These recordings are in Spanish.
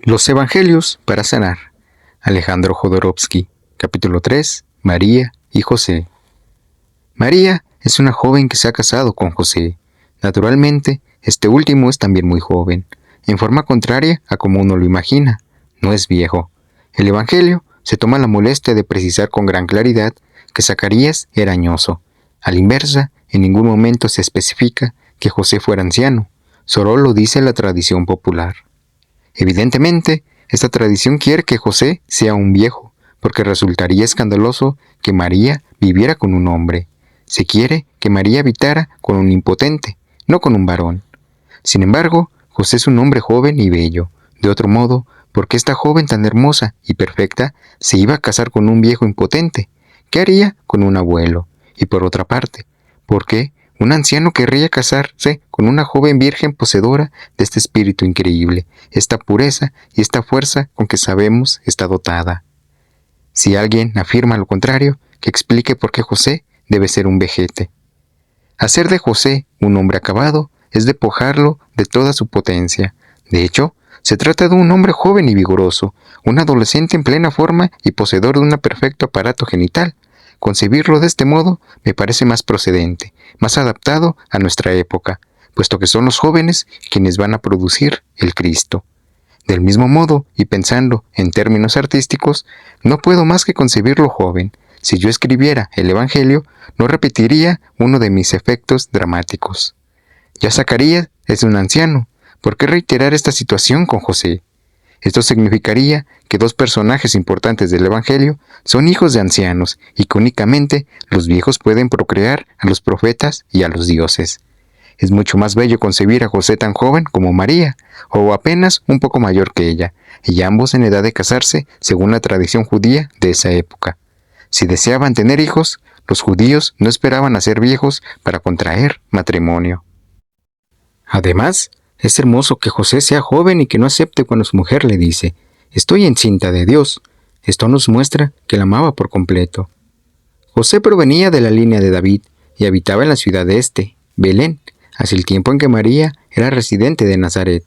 Los Evangelios para sanar. Alejandro Jodorowsky. Capítulo 3. María y José. María es una joven que se ha casado con José. Naturalmente, este último es también muy joven, en forma contraria a como uno lo imagina. No es viejo. El Evangelio se toma la molestia de precisar con gran claridad que Zacarías era añoso. A la inversa, en ningún momento se especifica que José fuera anciano, solo lo dice la tradición popular. Evidentemente, esta tradición quiere que José sea un viejo, porque resultaría escandaloso que María viviera con un hombre. Se quiere que María habitara con un impotente, no con un varón. Sin embargo, José es un hombre joven y bello. De otro modo, ¿por qué esta joven tan hermosa y perfecta se iba a casar con un viejo impotente? ¿Qué haría con un abuelo? Y por otra parte, ¿por qué un anciano querría casarse con una joven virgen poseedora de este espíritu increíble, esta pureza y esta fuerza con que sabemos está dotada? Si alguien afirma lo contrario, que explique por qué José debe ser un vejete. Hacer de José un hombre acabado es despojarlo de toda su potencia. De hecho, se trata de un hombre joven y vigoroso, un adolescente en plena forma y poseedor de un perfecto aparato genital. Concebirlo de este modo me parece más procedente, más adaptado a nuestra época, puesto que son los jóvenes quienes van a producir el Cristo. Del mismo modo, y pensando en términos artísticos, no puedo más que concebirlo joven. Si yo escribiera el Evangelio, no repetiría uno de mis efectos dramáticos. Ya Zacarías es un anciano. ¿Por qué reiterar esta situación con José? Esto significaría que dos personajes importantes del Evangelio son hijos de ancianos y que únicamente los viejos pueden procrear a los profetas y a los dioses. Es mucho más bello concebir a José tan joven como María, o apenas un poco mayor que ella, y ambos en edad de casarse según la tradición judía de esa época. Si deseaban tener hijos, los judíos no esperaban a ser viejos para contraer matrimonio. Además, es hermoso que José sea joven y que no acepte cuando su mujer le dice: «Estoy encinta de Dios». Esto nos muestra que la amaba por completo. José provenía de la línea de David y habitaba en la ciudad de Belén, hacia el tiempo en que María era residente de Nazaret.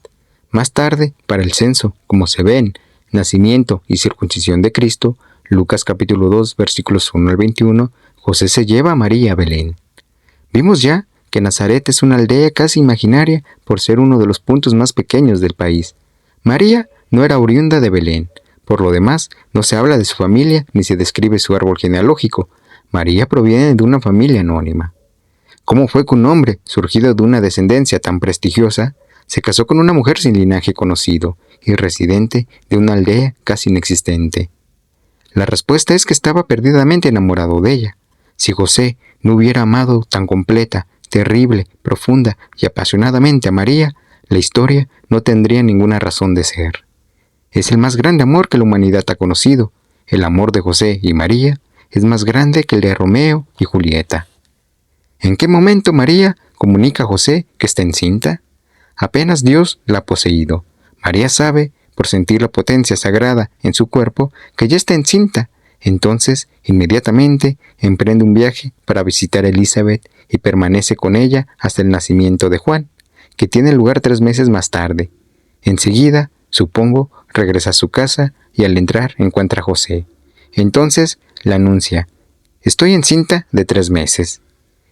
Más tarde, para el censo, como se ve en Nacimiento y circuncisión de Cristo, Lucas capítulo 2, versículos 1 al 21, José se lleva a María a Belén. Vimos ya que Nazaret es una aldea casi imaginaria por ser uno de los puntos más pequeños del país. María no era oriunda de Belén. Por lo demás, no se habla de su familia ni se describe su árbol genealógico. María proviene de una familia anónima. ¿Cómo fue que un hombre, surgido de una descendencia tan prestigiosa, se casó con una mujer sin linaje conocido y residente de una aldea casi inexistente? La respuesta es que estaba perdidamente enamorado de ella. Si José no hubiera amado tan completa, terrible, profunda y apasionadamente a María, la historia no tendría ninguna razón de ser. Es el más grande amor que la humanidad ha conocido. El amor de José y María es más grande que el de Romeo y Julieta. ¿En qué momento María comunica a José que está encinta? Apenas Dios la ha poseído. María sabe, por sentir la potencia sagrada en su cuerpo, que ya está encinta. Entonces, inmediatamente, emprende un viaje para visitar a Elizabeth y permanece con ella hasta el nacimiento de Juan, que tiene lugar 3 meses más tarde. Enseguida, supongo, regresa a su casa y al entrar encuentra a José. Entonces le anuncia: «Estoy encinta de 3 meses».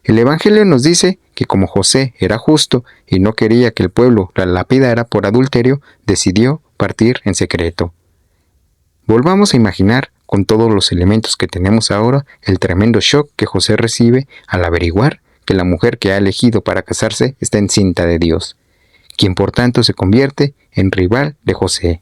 El Evangelio nos dice que como José era justo y no quería que el pueblo la lapidara por adulterio, decidió partir en secreto. Volvamos a imaginar, con todos los elementos que tenemos ahora, el tremendo shock que José recibe al averiguar que la mujer que ha elegido para casarse está encinta de Dios, quien por tanto se convierte en rival de José.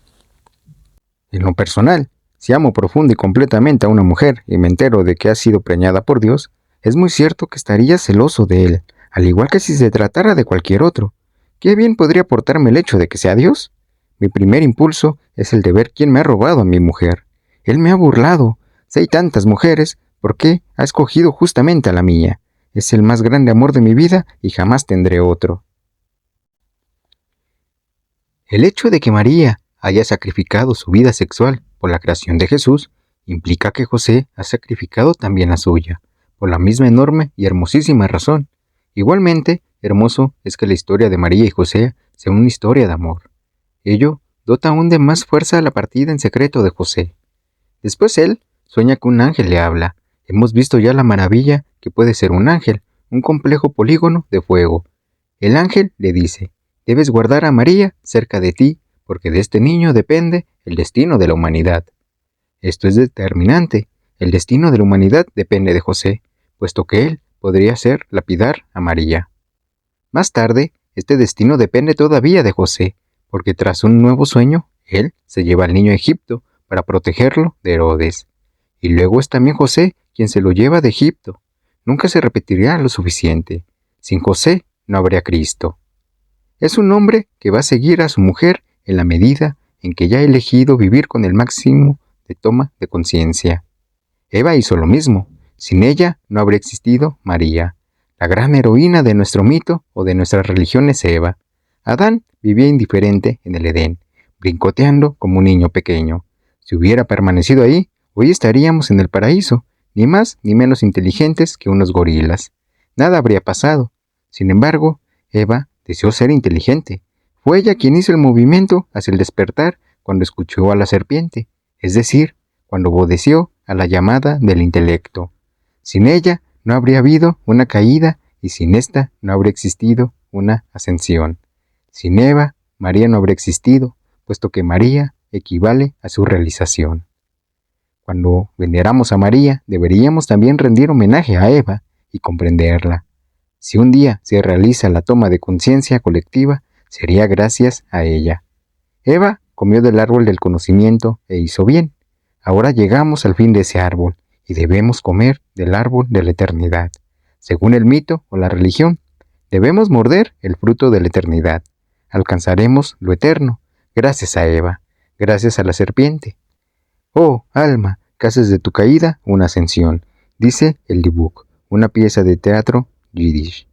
En lo personal, si amo profunda y completamente a una mujer y me entero de que ha sido preñada por Dios, es muy cierto que estaría celoso de él, al igual que si se tratara de cualquier otro. ¿Qué bien podría aportarme el hecho de que sea Dios? Mi primer impulso es el de ver quién me ha robado a mi mujer. Él me ha burlado. Si hay tantas mujeres, ¿por qué ha escogido justamente a la mía? Es el más grande amor de mi vida y jamás tendré otro. El hecho de que María haya sacrificado su vida sexual por la creación de Jesús implica que José ha sacrificado también la suya, por la misma enorme y hermosísima razón. Igualmente, hermoso es que la historia de María y José sea una historia de amor. Ello dota aún de más fuerza la partida en secreto de José. Después él sueña que un ángel le habla. Hemos visto ya la maravilla que puede ser un ángel, un complejo polígono de fuego. El ángel le dice: debes guardar a María cerca de ti, porque de este niño depende el destino de la humanidad. Esto es determinante. El destino de la humanidad depende de José, puesto que él podría hacer lapidar a María. Más tarde, este destino depende todavía de José, porque tras un nuevo sueño, él se lleva al niño a Egipto para protegerlo de Herodes. Y luego es también José quien se lo lleva de Egipto. Nunca se repetirá lo suficiente. Sin José no habría Cristo. Es un hombre que va a seguir a su mujer en la medida en que ya ha elegido vivir con el máximo de toma de conciencia. Eva hizo lo mismo. Sin ella no habría existido María. La gran heroína de nuestro mito o de nuestra religión es Eva. Adán vivía indiferente en el Edén, brincoteando como un niño pequeño. Si hubiera permanecido ahí, hoy estaríamos en el paraíso, ni más ni menos inteligentes que unos gorilas. Nada habría pasado. Sin embargo, Eva deseó ser inteligente. Fue ella quien hizo el movimiento hacia el despertar cuando escuchó a la serpiente, es decir, cuando obedeció a la llamada del intelecto. Sin ella no habría habido una caída y sin esta no habría existido una ascensión. Sin Eva, María no habría existido, puesto que María equivale a su realización. Cuando veneramos a María, deberíamos también rendir homenaje a Eva y comprenderla. Si un día se realiza la toma de conciencia colectiva, sería gracias a ella. Eva comió del árbol del conocimiento e hizo bien. Ahora llegamos al fin de ese árbol y debemos comer del árbol de la eternidad. Según el mito o la religión, debemos morder el fruto de la eternidad. Alcanzaremos lo eterno, gracias a Eva, gracias a la serpiente. Oh, alma, que haces de tu caída una ascensión, dice el Dibuk, una pieza de teatro yiddish.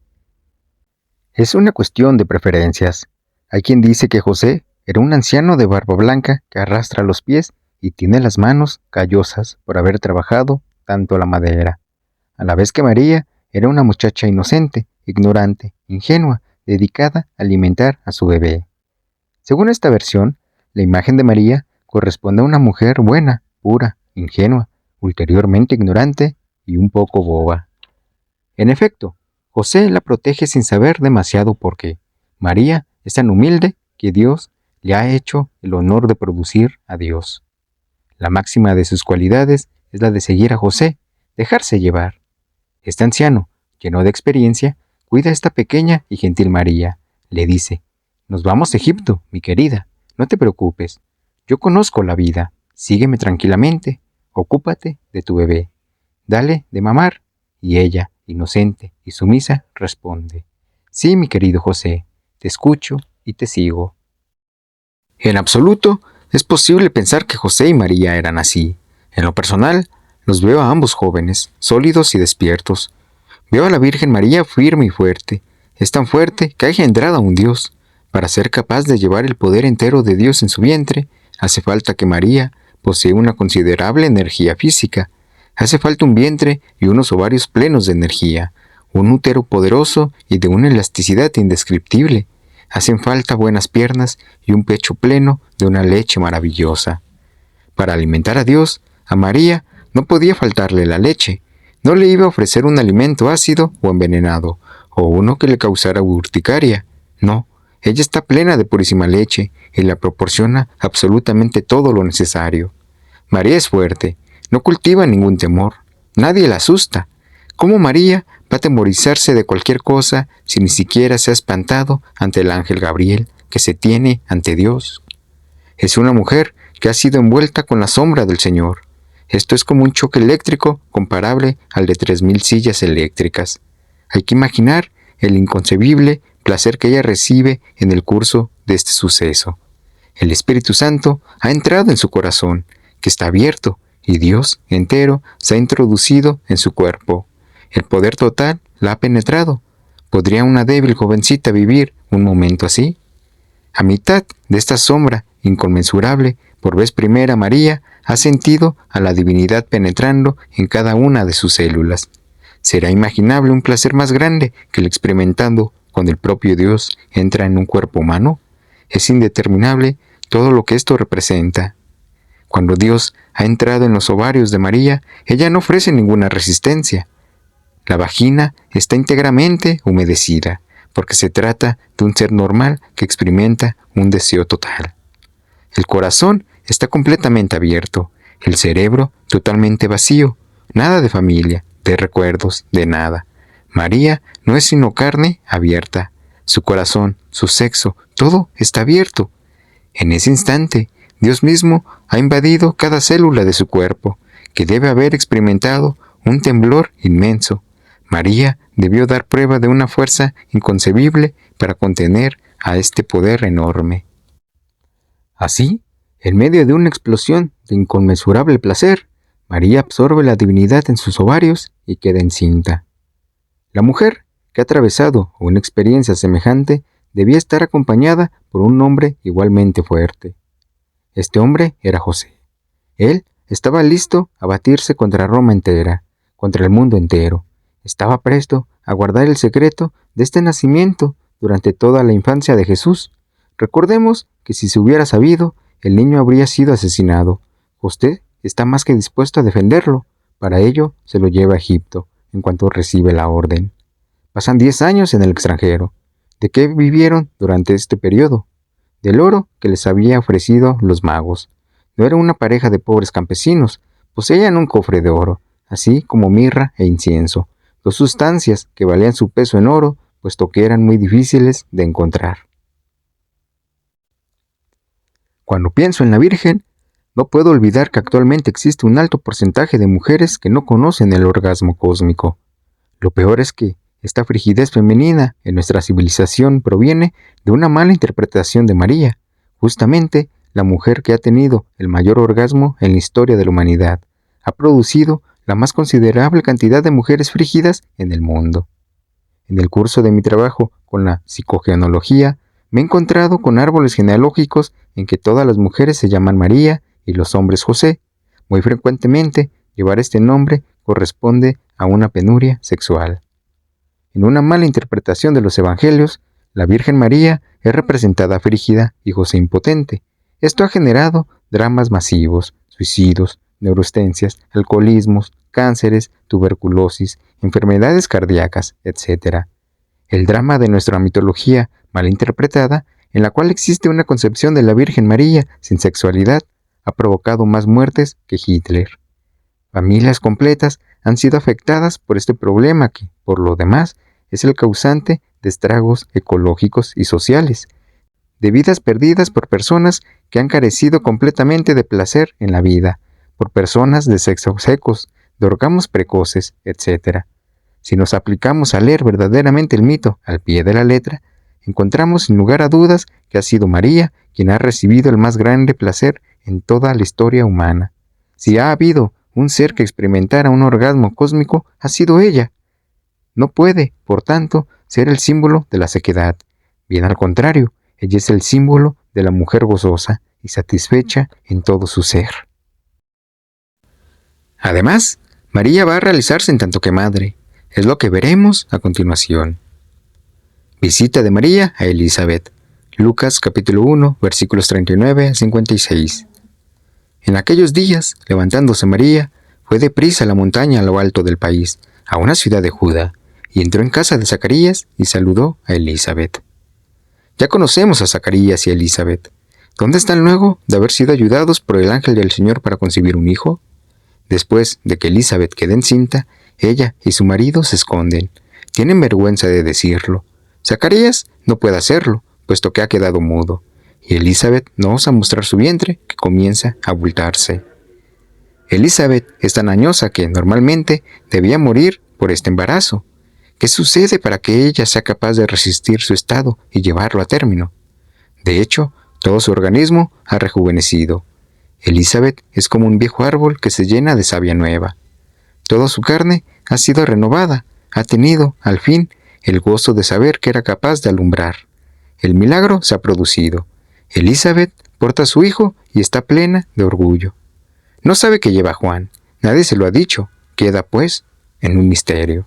Es una cuestión de preferencias. Hay quien dice que José era un anciano de barba blanca que arrastra los pies y tiene las manos callosas por haber trabajado tanto la madera, a la vez que María era una muchacha inocente, ignorante, ingenua, dedicada a alimentar a su bebé. Según esta versión, la imagen de María corresponde a una mujer buena, pura, ingenua, ulteriormente ignorante y un poco boba. En efecto, José la protege sin saber demasiado por qué. María es tan humilde que Dios le ha hecho el honor de producir a Dios. La máxima de sus cualidades es la de seguir a José, dejarse llevar. Este anciano, lleno de experiencia, cuida a esta pequeña y gentil María. Le dice: nos vamos a Egipto, mi querida, no te preocupes. Yo conozco la vida, sígueme tranquilamente, ocúpate de tu bebé. Dale de mamar. Y ella, inocente y sumisa, responde: sí, mi querido José, te escucho y te sigo. En absoluto, es posible pensar que José y María eran así. En lo personal, los veo a ambos jóvenes, sólidos y despiertos. Veo a la Virgen María firme y fuerte. Es tan fuerte que ha engendrado a un Dios. Para ser capaz de llevar el poder entero de Dios en su vientre, hace falta que María posee una considerable energía física. Hace falta un vientre y unos ovarios plenos de energía, un útero poderoso y de una elasticidad indescriptible. Hacen falta buenas piernas y un pecho pleno de una leche maravillosa. Para alimentar a Dios, a María no podía faltarle la leche. No le iba a ofrecer un alimento ácido o envenenado, o uno que le causara urticaria. No, ella está plena de purísima leche y le proporciona absolutamente todo lo necesario. María es fuerte, no cultiva ningún temor, nadie la asusta. ¿Cómo María va a atemorizarse de cualquier cosa si ni siquiera se ha espantado ante el ángel Gabriel que se tiene ante Dios? Es una mujer que ha sido envuelta con la sombra del Señor. Esto es como un choque eléctrico comparable al de 3000 sillas eléctricas. Hay que imaginar el inconcebible placer que ella recibe en el curso de este suceso. El Espíritu Santo ha entrado en su corazón, que está abierto, y Dios entero se ha introducido en su cuerpo. El poder total la ha penetrado. ¿Podría una débil jovencita vivir un momento así? A mitad de esta sombra inconmensurable, por vez primera María ha sentido a la divinidad penetrando en cada una de sus células. ¿Será imaginable un placer más grande que el experimentado cuando el propio Dios entra en un cuerpo humano? Es indeterminable todo lo que esto representa. Cuando Dios ha entrado en los ovarios de María, ella no ofrece ninguna resistencia. La vagina está íntegramente humedecida, porque se trata de un ser normal que experimenta un deseo total. El corazón está completamente abierto, el cerebro totalmente vacío, nada de familia, de recuerdos, de nada. María no es sino carne abierta. Su corazón, su sexo, todo está abierto. En ese instante, Dios mismo ha invadido cada célula de su cuerpo, que debe haber experimentado un temblor inmenso. María debió dar prueba de una fuerza inconcebible para contener a este poder enorme. Así, en medio de una explosión de inconmensurable placer, María absorbe la divinidad en sus ovarios y queda encinta. La mujer que ha atravesado una experiencia semejante debía estar acompañada por un hombre igualmente fuerte. Este hombre era José. Él estaba listo a batirse contra Roma entera, contra el mundo entero. Estaba presto a guardar el secreto de este nacimiento durante toda la infancia de Jesús. Recordemos que si se hubiera sabido, el niño habría sido asesinado. José está más que dispuesto a defenderlo. Para ello, se lo lleva a Egipto, en cuanto recibe la orden. Pasan 10 años en el extranjero. ¿De qué vivieron durante este periodo? Del oro que les había ofrecido los magos. No era una pareja de pobres campesinos, poseían un cofre de oro, así como mirra e incienso, dos sustancias que valían su peso en oro, puesto que eran muy difíciles de encontrar. Cuando pienso en la Virgen, no puedo olvidar que actualmente existe un alto porcentaje de mujeres que no conocen el orgasmo cósmico. Lo peor es que esta frigidez femenina en nuestra civilización proviene de una mala interpretación de María, justamente la mujer que ha tenido el mayor orgasmo en la historia de la humanidad. Ha producido la más considerable cantidad de mujeres frígidas en el mundo. En el curso de mi trabajo con la psicogenealogía, me he encontrado con árboles genealógicos en que todas las mujeres se llaman María y los hombres José. Muy frecuentemente, llevar este nombre corresponde a una penuria sexual. En una mala interpretación de los evangelios, la Virgen María es representada frígida y José impotente. Esto ha generado dramas masivos, suicidios, neurostenias, alcoholismos, cánceres, tuberculosis, enfermedades cardíacas, etc. El drama de nuestra mitología mal interpretada, en la cual existe una concepción de la Virgen María sin sexualidad, ha provocado más muertes que Hitler. Familias completas han sido afectadas por este problema que, por lo demás, es el causante de estragos ecológicos y sociales, de vidas perdidas por personas que han carecido completamente de placer en la vida, por personas de sexos secos, de orgasmos precoces, etc. Si nos aplicamos a leer verdaderamente el mito al pie de la letra, encontramos sin lugar a dudas que ha sido María quien ha recibido el más grande placer en toda la historia humana. Si ha habido un ser que experimentara un orgasmo cósmico, ha sido ella. No puede, por tanto, ser el símbolo de la sequedad. Bien al contrario, ella es el símbolo de la mujer gozosa y satisfecha en todo su ser. Además, María va a realizarse en tanto que madre. Es lo que veremos a continuación. Visita de María a Elizabeth. Lucas capítulo 1, versículos 39 a 56. En aquellos días, levantándose María, fue deprisa a la montaña a lo alto del país, a una ciudad de Judá, y entró en casa de Zacarías y saludó a Elizabeth. Ya conocemos a Zacarías y a Elizabeth. ¿Dónde están luego de haber sido ayudados por el ángel del Señor para concebir un hijo? Después de que Elizabeth quede encinta, ella y su marido se esconden. Tienen vergüenza de decirlo. Zacarías no puede hacerlo, puesto que ha quedado mudo, y Elizabeth no osa mostrar su vientre, que comienza a abultarse. Elizabeth es tan añosa que normalmente debía morir por este embarazo. ¿Qué sucede para que ella sea capaz de resistir su estado y llevarlo a término? De hecho, todo su organismo ha rejuvenecido. Elizabeth es como un viejo árbol que se llena de savia nueva. Toda su carne ha sido renovada, ha tenido, al fin, el gozo de saber que era capaz de alumbrar. El milagro se ha producido. Elizabeth porta a su hijo y está plena de orgullo. No sabe que lleva a Juan, nadie se lo ha dicho, queda, pues, en un misterio.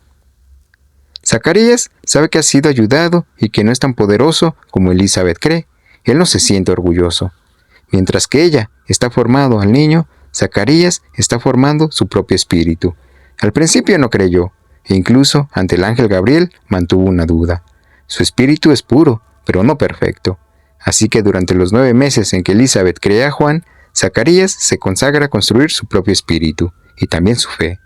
Zacarías sabe que ha sido ayudado y que no es tan poderoso como Elizabeth cree. Él no se siente orgulloso. Mientras que ella está formando al niño, Zacarías está formando su propio espíritu. Al principio no creyó, e incluso ante el ángel Gabriel mantuvo una duda. Su espíritu es puro, pero no perfecto. Así que durante los 9 meses en que Elizabeth crea a Juan, Zacarías se consagra a construir su propio espíritu, y también su fe,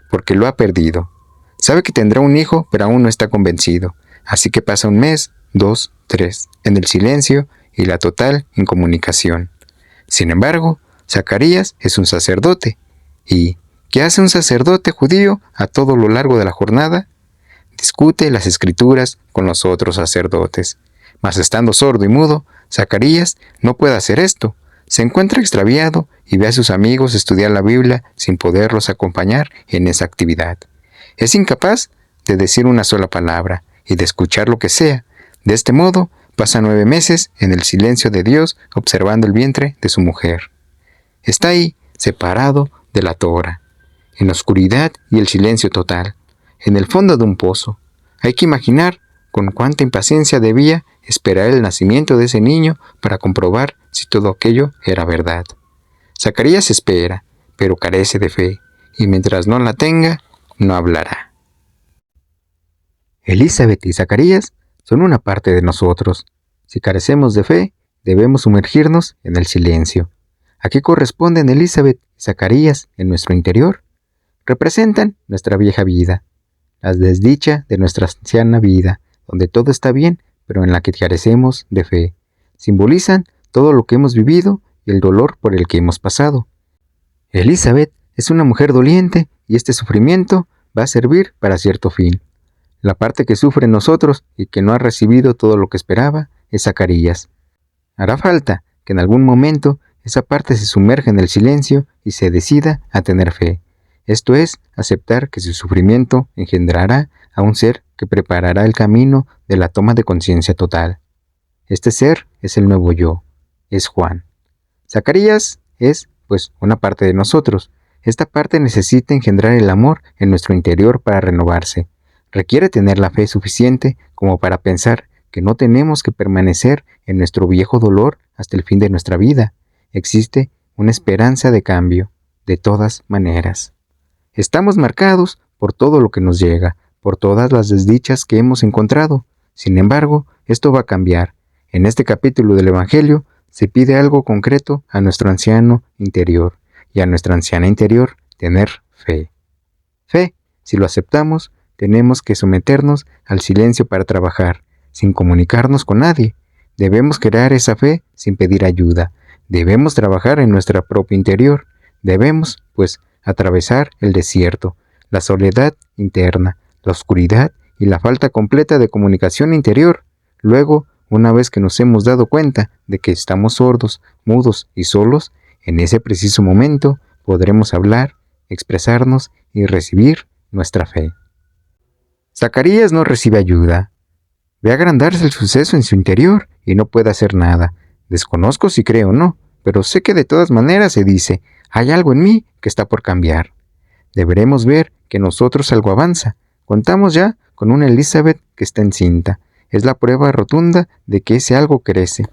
porque lo ha perdido. Sabe que tendrá un hijo, pero aún no está convencido. Así que pasa 1 mes, 2, 3, en el silencio y la total incomunicación. Sin embargo, Zacarías es un sacerdote. ¿Y qué hace un sacerdote judío a todo lo largo de la jornada? Discute las escrituras con los otros sacerdotes. Mas estando sordo y mudo, Zacarías no puede hacer esto. Se encuentra extraviado y ve a sus amigos estudiar la Biblia sin poderlos acompañar en esa actividad. Es incapaz de decir una sola palabra y de escuchar lo que sea. De este modo, pasa 9 meses en el silencio de Dios observando el vientre de su mujer. Está ahí, separado de la Torah, en la oscuridad y el silencio total, en el fondo de un pozo. Hay que imaginar con cuánta impaciencia debía esperar el nacimiento de ese niño para comprobar si todo aquello era verdad. Zacarías espera, pero carece de fe, y mientras no la tenga, no hablará. Elizabeth y Zacarías son una parte de nosotros. Si carecemos de fe, debemos sumergirnos en el silencio. ¿A qué corresponden Elizabeth y Zacarías en nuestro interior? Representan nuestra vieja vida, la desdicha de nuestra anciana vida, donde todo está bien, pero en la que carecemos de fe. Simbolizan todo lo que hemos vivido y el dolor por el que hemos pasado. Elizabeth es una mujer doliente y este sufrimiento va a servir para cierto fin. La parte que sufre en nosotros y que no ha recibido todo lo que esperaba es Zacarías. Hará falta que en algún momento esa parte se sumerja en el silencio y se decida a tener fe. Esto es, aceptar que su sufrimiento engendrará a un ser que preparará el camino de la toma de conciencia total. Este ser es el nuevo yo, es Juan. Zacarías es, pues, una parte de nosotros. Esta parte necesita engendrar el amor en nuestro interior para renovarse. Requiere tener la fe suficiente como para pensar que no tenemos que permanecer en nuestro viejo dolor hasta el fin de nuestra vida. Existe una esperanza de cambio, de todas maneras. Estamos marcados por todo lo que nos llega, por todas las desdichas que hemos encontrado. Sin embargo, esto va a cambiar. En este capítulo del Evangelio se pide algo concreto a nuestro anciano interior y a nuestra anciana interior tener fe. Fe, si lo aceptamos, tenemos que someternos al silencio para trabajar, sin comunicarnos con nadie. Debemos crear esa fe sin pedir ayuda. Debemos trabajar en nuestro propio interior. Debemos, pues, atravesar el desierto, la soledad interna, la oscuridad y la falta completa de comunicación interior. Luego, una vez que nos hemos dado cuenta de que estamos sordos, mudos y solos, en ese preciso momento podremos hablar, expresarnos y recibir nuestra fe. Zacarías no recibe ayuda. Ve agrandarse el suceso en su interior y no puede hacer nada. Desconozco si cree o no, pero sé que de todas maneras se dice, hay algo en mí que está por cambiar. Deberemos ver que en nosotros algo avanza. Contamos ya con una Elizabeth que está encinta. Es la prueba rotunda de que ese algo crece.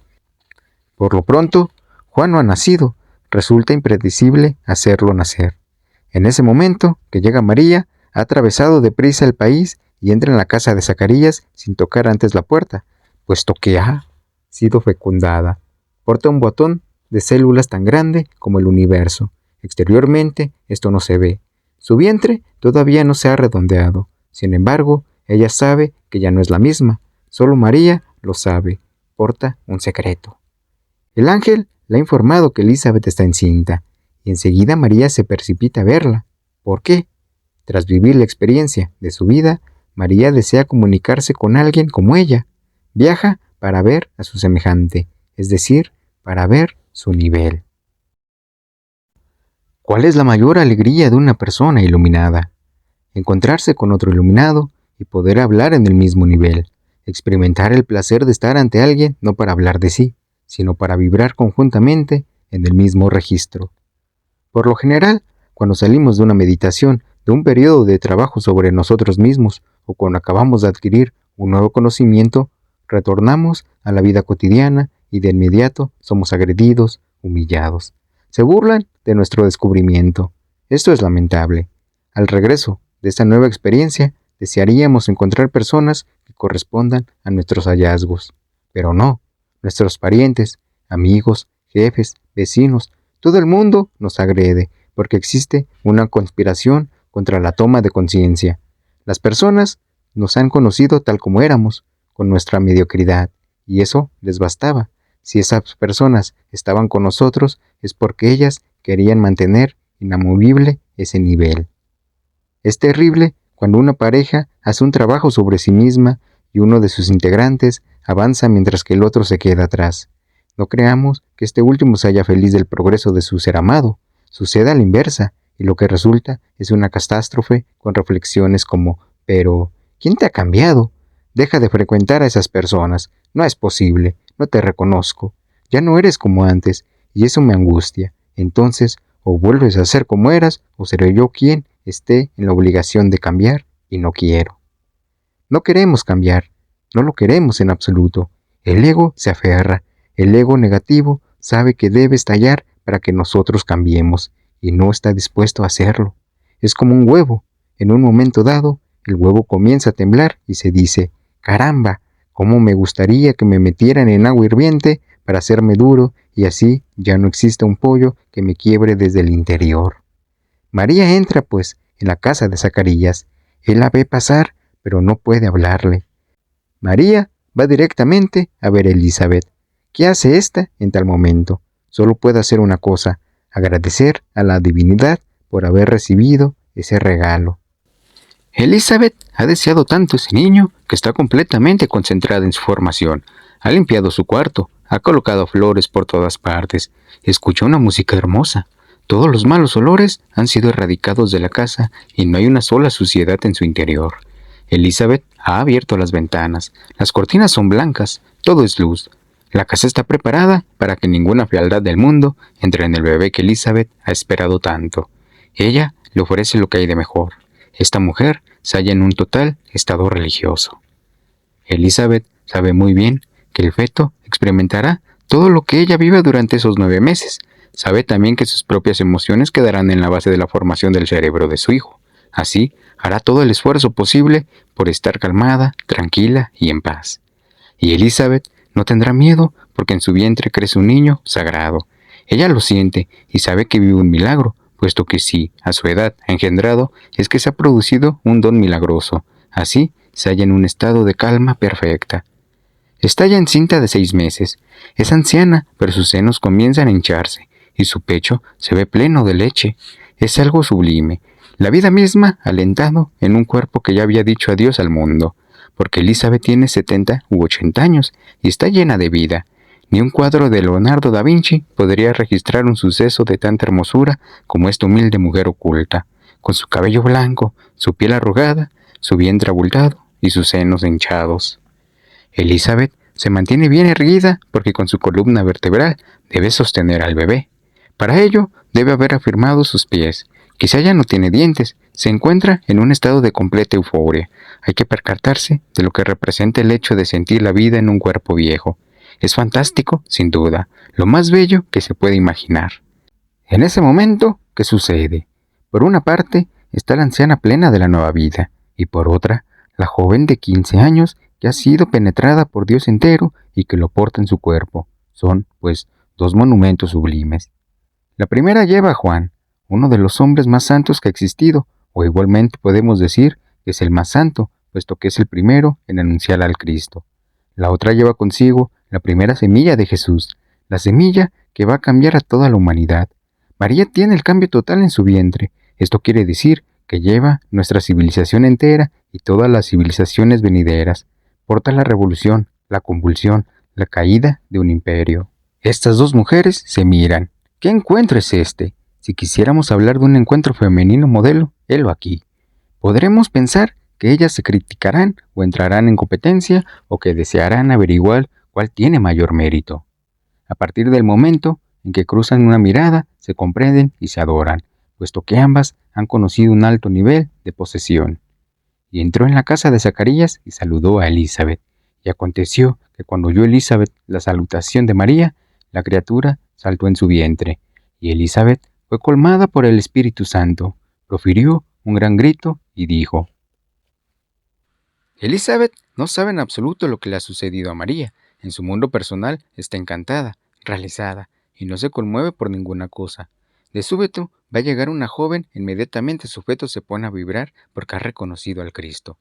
Por lo pronto, Juan no ha nacido. Resulta impredecible hacerlo nacer. En ese momento que llega María, ha atravesado deprisa el país y entra en la casa de Zacarías sin tocar antes la puerta, puesto que ha sido fecundada. Porta un botón de células tan grande como el universo. Exteriormente, esto no se ve. Su vientre todavía no se ha redondeado. Sin embargo, ella sabe que ya no es la misma. Solo María lo sabe. Porta un secreto. El ángel le ha informado que Elizabeth está encinta, y enseguida María se precipita a verla. ¿Por qué? Tras vivir la experiencia de su vida, María desea comunicarse con alguien como ella. Viaja para ver a su semejante, es decir, para ver su nivel. ¿Cuál es la mayor alegría de una persona iluminada? Encontrarse con otro iluminado y poder hablar en el mismo nivel. Experimentar el placer de estar ante alguien no para hablar de sí, sino para vibrar conjuntamente en el mismo registro. Por lo general, cuando salimos de una meditación, de un periodo de trabajo sobre nosotros mismos, o cuando acabamos de adquirir un nuevo conocimiento, retornamos a la vida cotidiana y de inmediato somos agredidos humillados. Se burlan de nuestro descubrimiento. Esto es lamentable. Al regreso de esta nueva experiencia, desearíamos encontrar personas que correspondan a nuestros hallazgos. Pero no, nuestros parientes, amigos, jefes, vecinos, todo el mundo nos agrede porque existe una conspiración contra la toma de conciencia. Las personas nos han conocido tal como éramos, con nuestra mediocridad, y eso les bastaba. Si esas personas estaban con nosotros es porque ellas querían mantener inamovible ese nivel. Es terrible cuando una pareja hace un trabajo sobre sí misma y uno de sus integrantes avanza mientras que el otro se queda atrás. No creamos que este último se haya feliz del progreso de su ser amado. Sucede a la inversa, y lo que resulta es una catástrofe con reflexiones como: pero, ¿quién te ha cambiado? Deja de frecuentar a esas personas. No es posible. No te reconozco. Ya no eres como antes, y eso me angustia. Entonces, o vuelves a ser como eras, o seré yo quien esté en la obligación de cambiar, y no quiero. No queremos cambiar. No lo queremos en absoluto. El ego se aferra. El ego negativo sabe que debe estallar para que nosotros cambiemos, y no está dispuesto a hacerlo. Es como un huevo. En un momento dado, el huevo comienza a temblar y se dice: caramba, cómo me gustaría que me metieran en agua hirviente para hacerme duro y así ya no exista un pollo que me quiebre desde el interior. María entra, pues, en la casa de Zacarías. Él la ve pasar, pero no puede hablarle. María va directamente a ver a Elizabeth. ¿Qué hace ésta en tal momento? Solo puede hacer una cosa: agradecer a la divinidad por haber recibido ese regalo. Elizabeth ha deseado tanto ese niño que está completamente concentrada en su formación. Ha limpiado su cuarto, ha colocado flores por todas partes, escucha una música hermosa. Todos los malos olores han sido erradicados de la casa y no hay una sola suciedad en su interior. Elizabeth ha abierto las ventanas, las cortinas son blancas, todo es luz. La casa está preparada para que ninguna fealdad del mundo entre en el bebé que Elizabeth ha esperado tanto. Ella le ofrece lo que hay de mejor. Esta mujer se halla en un total estado religioso. Elizabeth sabe muy bien que el feto experimentará todo lo que ella vive durante esos 9 meses. Sabe también que sus propias emociones quedarán en la base de la formación del cerebro de su hijo. Así, hará todo el esfuerzo posible por estar calmada, tranquila y en paz. Y Elizabeth no tendrá miedo porque en su vientre crece un niño sagrado. Ella lo siente y sabe que vive un milagro, puesto que si a su edad ha engendrado, es que se ha producido un don milagroso. Así se halla en un estado de calma perfecta. Está ya encinta de 6 meses. Es anciana, pero sus senos comienzan a hincharse y su pecho se ve pleno de leche. Es algo sublime. La vida misma alentado en un cuerpo que ya había dicho adiós al mundo, porque Elizabeth tiene 70 u 80 años y está llena de vida. Ni un cuadro de Leonardo da Vinci podría registrar un suceso de tanta hermosura como esta humilde mujer oculta, con su cabello blanco, su piel arrugada, su vientre abultado y sus senos hinchados. Elizabeth se mantiene bien erguida porque con su columna vertebral debe sostener al bebé. Para ello debe haber afirmado sus pies. Quizá ya no tiene dientes, se encuentra en un estado de completa euforia. Hay que percatarse de lo que representa el hecho de sentir la vida en un cuerpo viejo. Es fantástico, sin duda, lo más bello que se puede imaginar. En ese momento, ¿qué sucede? Por una parte, está la anciana plena de la nueva vida, y por otra, la joven de 15 años que ha sido penetrada por Dios entero y que lo porta en su cuerpo. Son, pues, 2 monumentos sublimes. La primera lleva a Juan, uno de los hombres más santos que ha existido, o igualmente podemos decir que es el más santo, puesto que es el primero en anunciar al Cristo. La otra lleva consigo la primera semilla de Jesús, la semilla que va a cambiar a toda la humanidad. María tiene el cambio total en su vientre. Esto quiere decir que lleva nuestra civilización entera y todas las civilizaciones venideras. Porta la revolución, la convulsión, la caída de un imperio. Estas 2 mujeres se miran. ¿Qué encuentro es este? Si quisiéramos hablar de un encuentro femenino modelo, helo aquí. Podremos pensar que ellas se criticarán o entrarán en competencia o que desearán averiguar cuál tiene mayor mérito. A partir del momento en que cruzan una mirada, se comprenden y se adoran, puesto que ambas han conocido un alto nivel de posesión. Y entró en la casa de Zacarías y saludó a Elizabeth. Y aconteció que cuando oyó Elizabeth la salutación de María, la criatura saltó en su vientre, y Elizabeth fue colmada por el Espíritu Santo. Profirió un gran grito y dijo: Elizabeth no sabe en absoluto lo que le ha sucedido a María. En su mundo personal está encantada, realizada, y no se conmueve por ninguna cosa. De súbito va a llegar una joven, inmediatamente su feto se pone a vibrar porque ha reconocido al Cristo.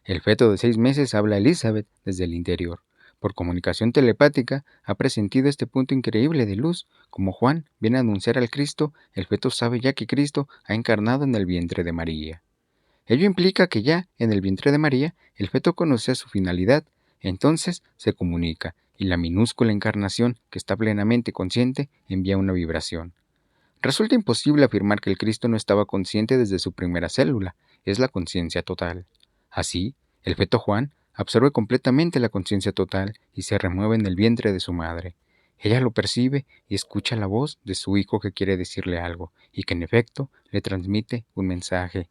El feto de 6 meses habla a Elizabeth desde el interior. Por comunicación telepática ha presentido este punto increíble de luz. Como Juan viene a anunciar al Cristo, el feto sabe ya que Cristo ha encarnado en el vientre de María. Ello implica que ya, en el vientre de María, el feto conoce su finalidad, entonces se comunica, y la minúscula encarnación, que está plenamente consciente, envía una vibración. Resulta imposible afirmar que el Cristo no estaba consciente desde su primera célula, es la conciencia total. Así, el feto Juan absorbe completamente la conciencia total y se remueve en el vientre de su madre. Ella lo percibe y escucha la voz de su hijo que quiere decirle algo, y que en efecto le transmite un mensaje.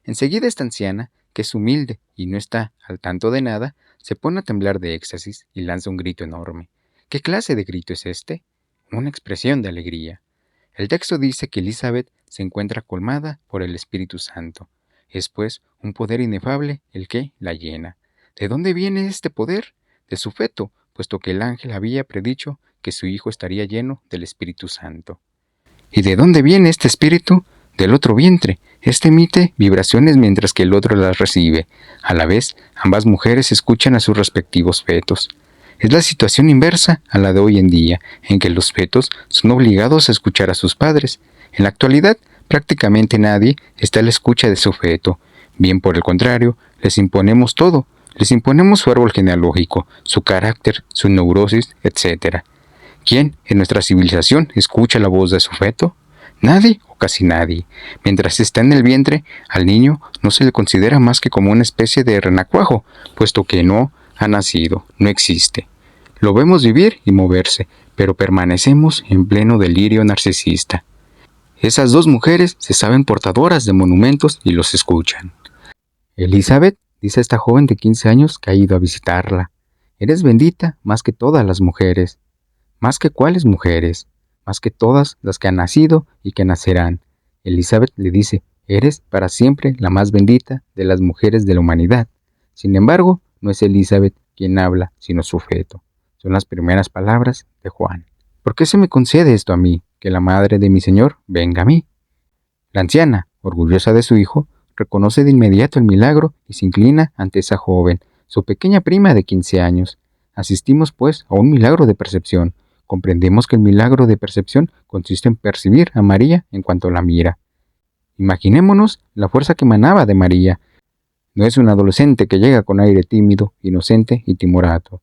Enseguida esta anciana, que es humilde y no está al tanto de nada, se pone a temblar de éxtasis y lanza un grito enorme. ¿Qué clase de grito es este? Una expresión de alegría. El texto dice que Elizabeth se encuentra colmada por el Espíritu Santo. Es pues un poder inefable el que la llena. ¿De dónde viene este poder? De su feto, puesto que el ángel había predicho que su hijo estaría lleno del Espíritu Santo. ¿Y de dónde viene este espíritu? Del otro vientre. Este emite vibraciones mientras que el otro las recibe. A la vez, ambas mujeres escuchan a sus respectivos fetos. Es la situación inversa a la de hoy en día, en que los fetos son obligados a escuchar a sus padres. En la actualidad, prácticamente nadie está a la escucha de su feto. Bien por el contrario, les imponemos todo. Les imponemos su árbol genealógico, su carácter, su neurosis, etc. ¿Quién en nuestra civilización escucha la voz de su feto? Nadie o casi nadie. Mientras está en el vientre, al niño no se le considera más que como una especie de renacuajo, puesto que no ha nacido, no existe. Lo vemos vivir y moverse, pero permanecemos en pleno delirio narcisista. Esas dos mujeres se saben portadoras de monumentos y los escuchan. Elizabeth, dice esta joven de 15 años que ha ido a visitarla, eres bendita más que todas las mujeres. ¿Más que cuáles mujeres? Más que todas las que han nacido y que nacerán. Elizabeth le dice, eres para siempre la más bendita de las mujeres de la humanidad. Sin embargo, no es Elizabeth quien habla, sino su feto. Son las primeras palabras de Juan. ¿Por qué se me concede esto a mí, que la madre de mi Señor venga a mí? La anciana, orgullosa de su hijo, reconoce de inmediato el milagro y se inclina ante esa joven, su pequeña prima de 15 años. Asistimos, pues, a un milagro de percepción. Comprendemos que el milagro de percepción consiste en percibir a María en cuanto la mira. Imaginémonos la fuerza que emanaba de María. No es un adolescente que llega con aire tímido, inocente y timorato.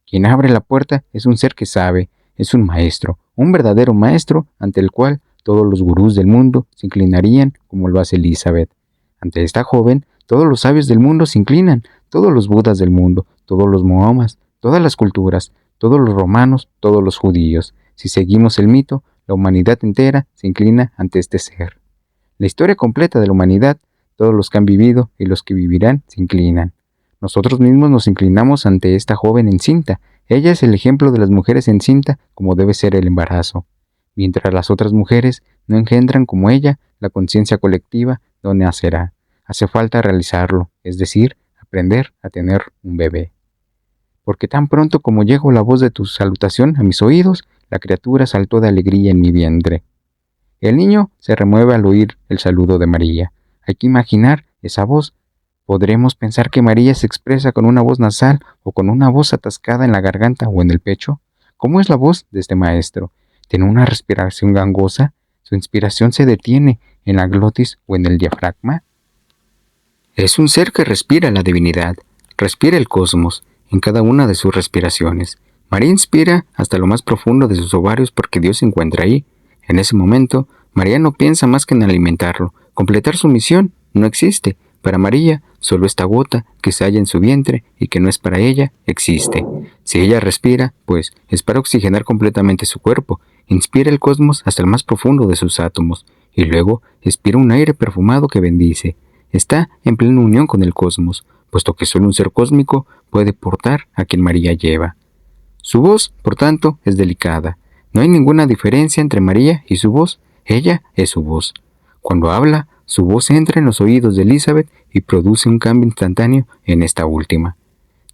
Quien abre la puerta es un ser que sabe, es un maestro, un verdadero maestro ante el cual todos los gurús del mundo se inclinarían como lo hace Elizabeth. Ante esta joven, todos los sabios del mundo se inclinan, todos los budas del mundo, todos los mohamas, todas las culturas, todos los romanos, todos los judíos. Si seguimos el mito, la humanidad entera se inclina ante este ser. La historia completa de la humanidad, todos los que han vivido y los que vivirán se inclinan. Nosotros mismos nos inclinamos ante esta joven encinta. Ella es el ejemplo de las mujeres encinta como debe ser el embarazo. Mientras las otras mujeres no engendran como ella la conciencia colectiva donde nacerá. Hace falta realizarlo, es decir, aprender a tener un bebé. Porque tan pronto como llegó la voz de tu salutación a mis oídos, la criatura saltó de alegría en mi vientre. El niño se remueve al oír el saludo de María. Hay que imaginar esa voz. ¿Podremos pensar que María se expresa con una voz nasal o con una voz atascada en la garganta o en el pecho? ¿Cómo es la voz de este maestro? ¿Tiene una respiración gangosa? ¿Su inspiración se detiene en la glotis o en el diafragma? Es un ser que respira la divinidad, respira el cosmos en cada una de sus respiraciones. María inspira hasta lo más profundo de sus ovarios porque Dios se encuentra ahí. En ese momento, María no piensa más que en alimentarlo. Completar su misión no existe. Para María, solo esta gota que se halla en su vientre y que no es para ella, existe. Si ella respira, pues es para oxigenar completamente su cuerpo. Inspira el cosmos hasta el más profundo de sus átomos y luego expira un aire perfumado que bendice. Está en plena unión con el cosmos, puesto que solo un ser cósmico puede portar a quien María lleva. Su voz, por tanto, es delicada. No hay ninguna diferencia entre María y su voz. Ella es su voz. Cuando habla, su voz entra en los oídos de Elizabeth y produce un cambio instantáneo en esta última.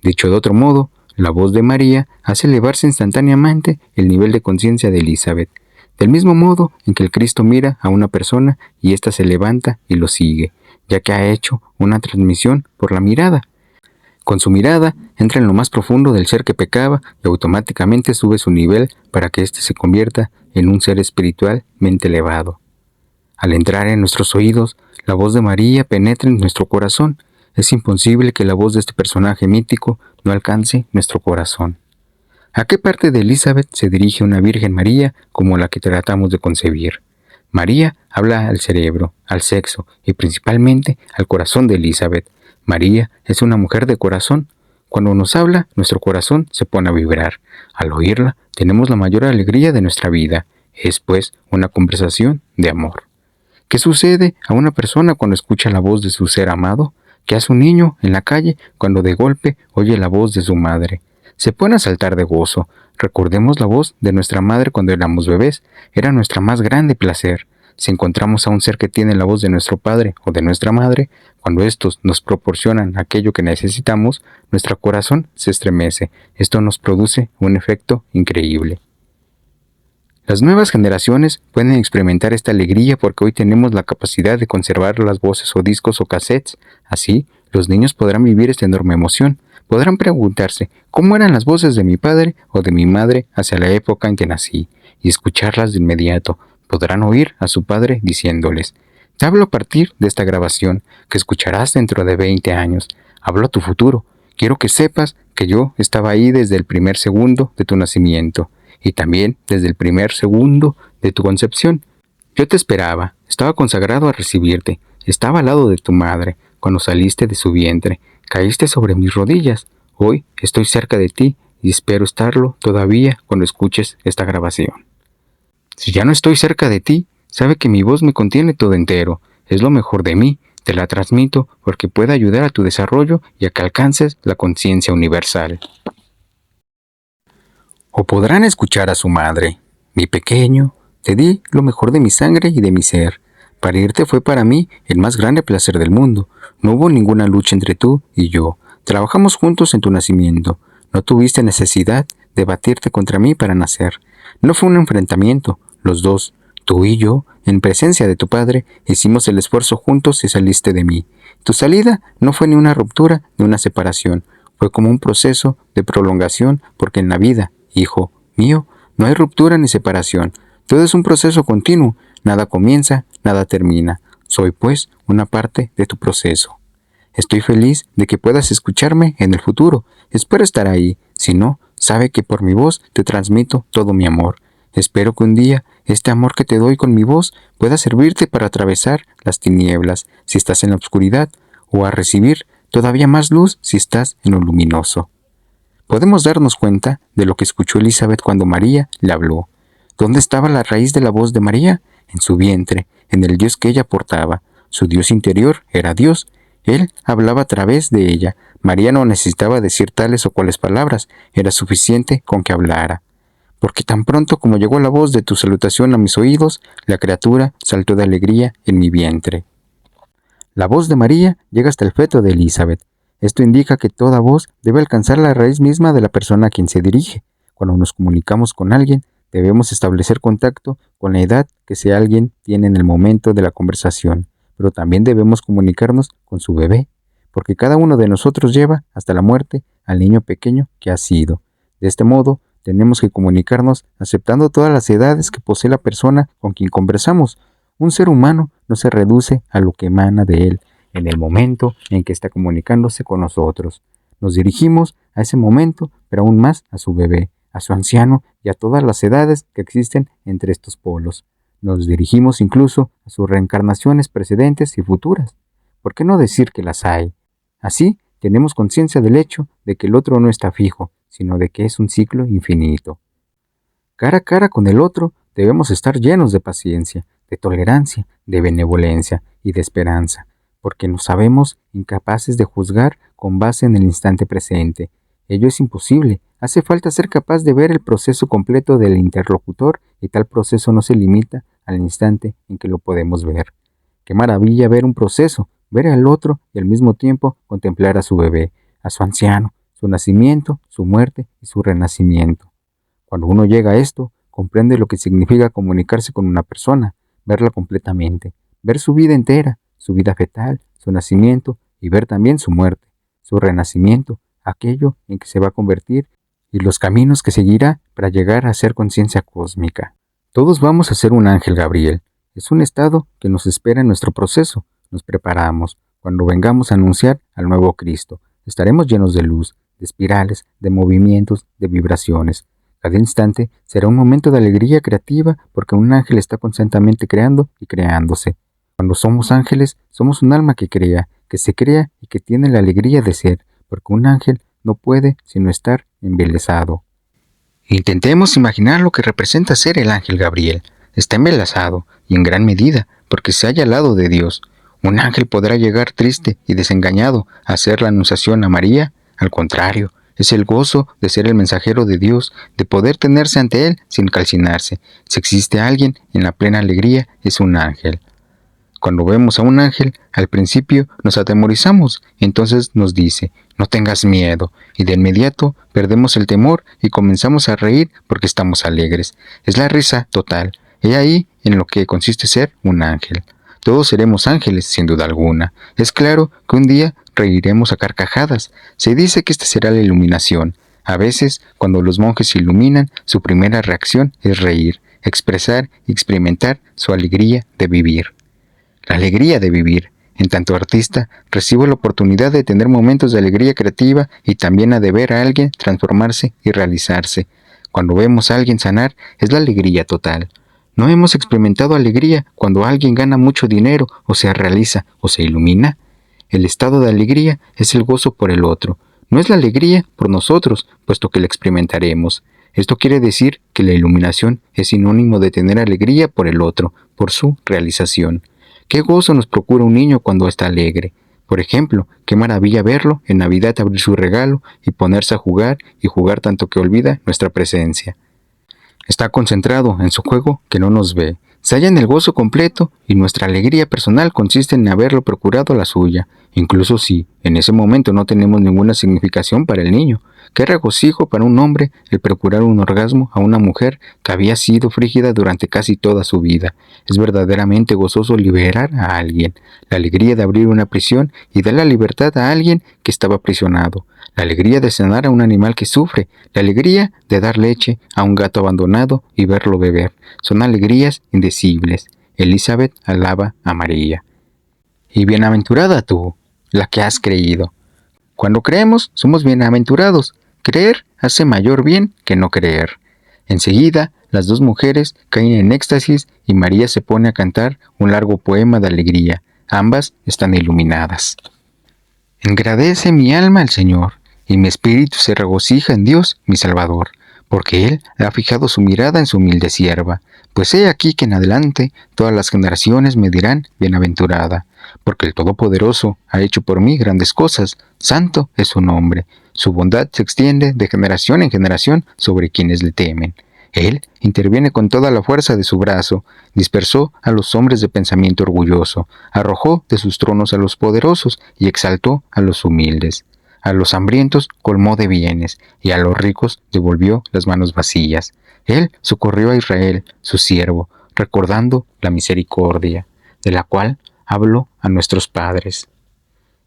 Dicho de otro modo, la voz de María hace elevarse instantáneamente el nivel de conciencia de Elizabeth, del mismo modo en que el Cristo mira a una persona y ésta se levanta y lo sigue, ya que ha hecho una transmisión por la mirada. Con su mirada entra en lo más profundo del ser que pecaba y automáticamente sube su nivel para que éste se convierta en un ser espiritualmente elevado. Al entrar en nuestros oídos, la voz de María penetra en nuestro corazón. Es imposible que la voz de este personaje mítico no alcance nuestro corazón. ¿A qué parte de Elizabeth se dirige una Virgen María como la que tratamos de concebir? María habla al cerebro, al sexo y principalmente al corazón de Elizabeth. María es una mujer de corazón. Cuando nos habla, nuestro corazón se pone a vibrar. Al oírla, tenemos la mayor alegría de nuestra vida. Es, pues, una conversación de amor. ¿Qué sucede a una persona cuando escucha la voz de su ser amado? ¿Qué hace un niño en la calle cuando de golpe oye la voz de su madre? Se pone a saltar de gozo. Recordemos la voz de nuestra madre cuando éramos bebés. Era nuestro más grande placer. Si encontramos a un ser que tiene la voz de nuestro padre o de nuestra madre, cuando estos nos proporcionan aquello que necesitamos, nuestro corazón se estremece. Esto nos produce un efecto increíble. Las nuevas generaciones pueden experimentar esta alegría porque hoy tenemos la capacidad de conservar las voces o discos o cassettes. Así, los niños podrán vivir esta enorme emoción. Podrán preguntarse cómo eran las voces de mi padre o de mi madre hacia la época en que nací y escucharlas de inmediato. Podrán oír a su padre diciéndoles: te hablo a partir de esta grabación que escucharás dentro de 20 años. Hablo a tu futuro. Quiero que sepas que yo estaba ahí desde el primer segundo de tu nacimiento. Y también desde el primer segundo de tu concepción. Yo te esperaba, estaba consagrado a recibirte, estaba al lado de tu madre, cuando saliste de su vientre, caíste sobre mis rodillas. Hoy estoy cerca de ti y espero estarlo todavía cuando escuches esta grabación. Si ya no estoy cerca de ti, sabe que mi voz me contiene todo entero, es lo mejor de mí, te la transmito porque puede ayudar a tu desarrollo y a que alcances la conciencia universal. O podrán escuchar a su madre: mi pequeño, te di lo mejor de mi sangre y de mi ser. Parirte fue para mí el más grande placer del mundo. No hubo ninguna lucha entre tú y yo. Trabajamos juntos en tu nacimiento. No tuviste necesidad de batirte contra mí para nacer. No fue un enfrentamiento. Los dos, tú y yo, en presencia de tu padre, hicimos el esfuerzo juntos y saliste de mí. Tu salida no fue ni una ruptura ni una separación. Fue como un proceso de prolongación porque en la vida, hijo mío, no hay ruptura ni separación. Todo es un proceso continuo. Nada comienza, nada termina. Soy, pues, una parte de tu proceso. Estoy feliz de que puedas escucharme en el futuro. Espero estar ahí. Si no, sabe que por mi voz te transmito todo mi amor. Espero que un día este amor que te doy con mi voz pueda servirte para atravesar las tinieblas si estás en la oscuridad, o a recibir todavía más luz si estás en lo luminoso. Podemos darnos cuenta de lo que escuchó Elizabeth cuando María le habló. ¿Dónde estaba la raíz de la voz de María? En su vientre, en el Dios que ella portaba. Su Dios interior era Dios. Él hablaba a través de ella. María no necesitaba decir tales o cuales palabras, era suficiente con que hablara. Porque tan pronto como llegó la voz de tu salutación a mis oídos, la criatura saltó de alegría en mi vientre. La voz de María llega hasta el feto de Elizabeth. Esto indica que toda voz debe alcanzar la raíz misma de la persona a quien se dirige. Cuando nos comunicamos con alguien, debemos establecer contacto con la edad que ese alguien tiene en el momento de la conversación, pero también debemos comunicarnos con su bebé, porque cada uno de nosotros lleva hasta la muerte al niño pequeño que ha sido. De este modo, tenemos que comunicarnos aceptando todas las edades que posee la persona con quien conversamos. Un ser humano no se reduce a lo que emana de él en el momento en que está comunicándose con nosotros. Nos dirigimos a ese momento, pero aún más a su bebé, a su anciano y a todas las edades que existen entre estos polos. Nos dirigimos incluso a sus reencarnaciones precedentes y futuras. ¿Por qué no decir que las hay? Así, tenemos conciencia del hecho de que el otro no está fijo, sino de que es un ciclo infinito. Cara a cara con el otro, debemos estar llenos de paciencia, de tolerancia, de benevolencia y de esperanza, porque nos sabemos incapaces de juzgar con base en el instante presente. Ello es imposible. Hace falta ser capaz de ver el proceso completo del interlocutor y tal proceso no se limita al instante en que lo podemos ver. Qué maravilla ver un proceso, ver al otro y al mismo tiempo contemplar a su bebé, a su anciano, su nacimiento, su muerte y su renacimiento. Cuando uno llega a esto, comprende lo que significa comunicarse con una persona, verla completamente, ver su vida entera, su vida fetal, su nacimiento y ver también su muerte, su renacimiento, aquello en que se va a convertir y los caminos que seguirá para llegar a ser conciencia cósmica. Todos vamos a ser un ángel Gabriel. Es un estado que nos espera en nuestro proceso. Nos preparamos. Cuando vengamos a anunciar al nuevo Cristo, estaremos llenos de luz, de espirales, de movimientos, de vibraciones. Cada instante será un momento de alegría creativa porque un ángel está constantemente creando y creándose. Cuando somos ángeles, somos un alma que crea, que se crea y que tiene la alegría de ser, porque un ángel no puede sino estar embelesado. Intentemos imaginar lo que representa ser el ángel Gabriel. Está embelesado, y en gran medida, porque se halla al lado de Dios. ¿Un ángel podrá llegar triste y desengañado a hacer la anunciación a María? Al contrario, es el gozo de ser el mensajero de Dios, de poder tenerse ante Él sin calcinarse. Si existe alguien en la plena alegría, es un ángel. Cuando vemos a un ángel, al principio nos atemorizamos, entonces nos dice, no tengas miedo, y de inmediato perdemos el temor y comenzamos a reír porque estamos alegres. Es la risa total. He ahí en lo que consiste ser un ángel. Todos seremos ángeles, sin duda alguna. Es claro que un día reiremos a carcajadas. Se dice que esta será la iluminación. A veces, cuando los monjes se iluminan, su primera reacción es reír, expresar y experimentar su alegría de vivir. La alegría de vivir. En tanto artista, recibo la oportunidad de tener momentos de alegría creativa y también a de ver a alguien transformarse y realizarse. Cuando vemos a alguien sanar, es la alegría total. ¿No hemos experimentado alegría cuando alguien gana mucho dinero o se realiza o se ilumina? El estado de alegría es el gozo por el otro. No es la alegría por nosotros, puesto que la experimentaremos. Esto quiere decir que la iluminación es sinónimo de tener alegría por el otro, por su realización. ¿Qué gozo nos procura un niño cuando está alegre? Por ejemplo, qué maravilla verlo en Navidad abrir su regalo y ponerse a jugar y jugar tanto que olvida nuestra presencia. Está concentrado en su juego que no nos ve. Se halla en el gozo completo y nuestra alegría personal consiste en haberlo procurado la suya, incluso si en ese momento no tenemos ninguna significación para el niño. Qué regocijo para un hombre el procurar un orgasmo a una mujer que había sido frígida durante casi toda su vida. Es verdaderamente gozoso liberar a alguien, la alegría de abrir una prisión y dar la libertad a alguien que estaba aprisionado, la alegría de sanar a un animal que sufre, la alegría de dar leche a un gato abandonado y verlo beber. Son alegrías indecibles. Elizabeth alaba a María. Y bienaventurada tú, la que has creído. Cuando creemos, somos bienaventurados. Creer hace mayor bien que no creer. Enseguida, las dos mujeres caen en éxtasis y María se pone a cantar un largo poema de alegría. Ambas están iluminadas. Engrandece mi alma al Señor, y mi espíritu se regocija en Dios, mi Salvador, porque Él ha fijado su mirada en su humilde sierva. Pues he aquí que en adelante todas las generaciones me dirán bienaventurada, porque el Todopoderoso ha hecho por mí grandes cosas, santo es su nombre. Su bondad se extiende de generación en generación sobre quienes le temen. Él interviene con toda la fuerza de su brazo, dispersó a los hombres de pensamiento orgulloso, arrojó de sus tronos a los poderosos y exaltó a los humildes. A los hambrientos colmó de bienes, y a los ricos devolvió las manos vacías. Él socorrió a Israel, su siervo, recordando la misericordia, de la cual habló a nuestros padres,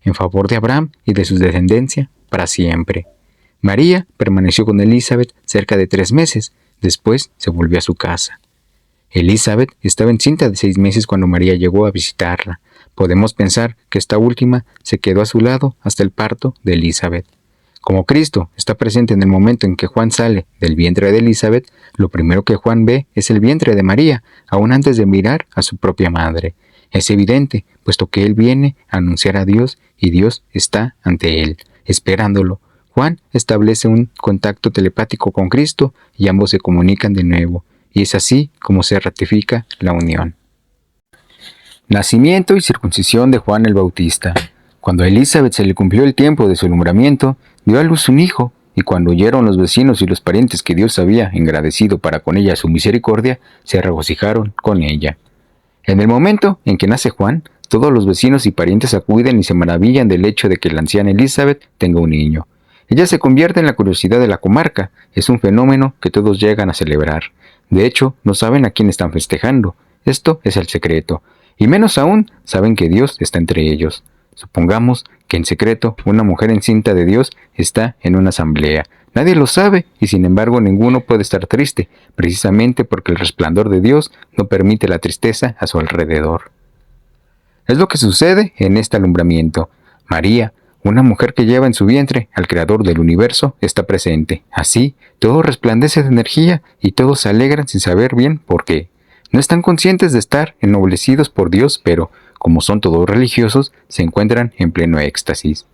en favor de Abraham y de su descendencia para siempre. María permaneció con Elizabeth cerca de 3 meses, después se volvió a su casa. Elizabeth estaba encinta de 6 meses cuando María llegó a visitarla. Podemos pensar que esta última se quedó a su lado hasta el parto de Elizabeth. Como Cristo está presente en el momento en que Juan sale del vientre de Elizabeth, lo primero que Juan ve es el vientre de María, aún antes de mirar a su propia madre. Es evidente, puesto que él viene a anunciar a Dios y Dios está ante él, esperándolo. Juan establece un contacto telepático con Cristo y ambos se comunican de nuevo, y es así como se ratifica la unión. Nacimiento y circuncisión de Juan el Bautista. Cuando a Elizabeth se le cumplió el tiempo de su alumbramiento, dio a luz un hijo, y cuando oyeron los vecinos y los parientes que Dios había engrandecido para con ella su misericordia, se regocijaron con ella. En el momento en que nace Juan, todos los vecinos y parientes acuden y se maravillan del hecho de que la anciana Elizabeth tenga un niño. Ella se convierte en la curiosidad de la comarca, es un fenómeno que todos llegan a celebrar. De hecho, no saben a quién están festejando. Esto es el secreto. Y menos aún, saben que Dios está entre ellos. Supongamos que en secreto una mujer encinta de Dios está en una asamblea. Nadie lo sabe y sin embargo ninguno puede estar triste, precisamente porque el resplandor de Dios no permite la tristeza a su alrededor. Es lo que sucede en este alumbramiento. María, una mujer que lleva en su vientre al Creador del universo, está presente. Así, todo resplandece de energía y todos se alegran sin saber bien por qué. No están conscientes de estar ennoblecidos por Dios, pero, como son todos religiosos, se encuentran en pleno éxtasis.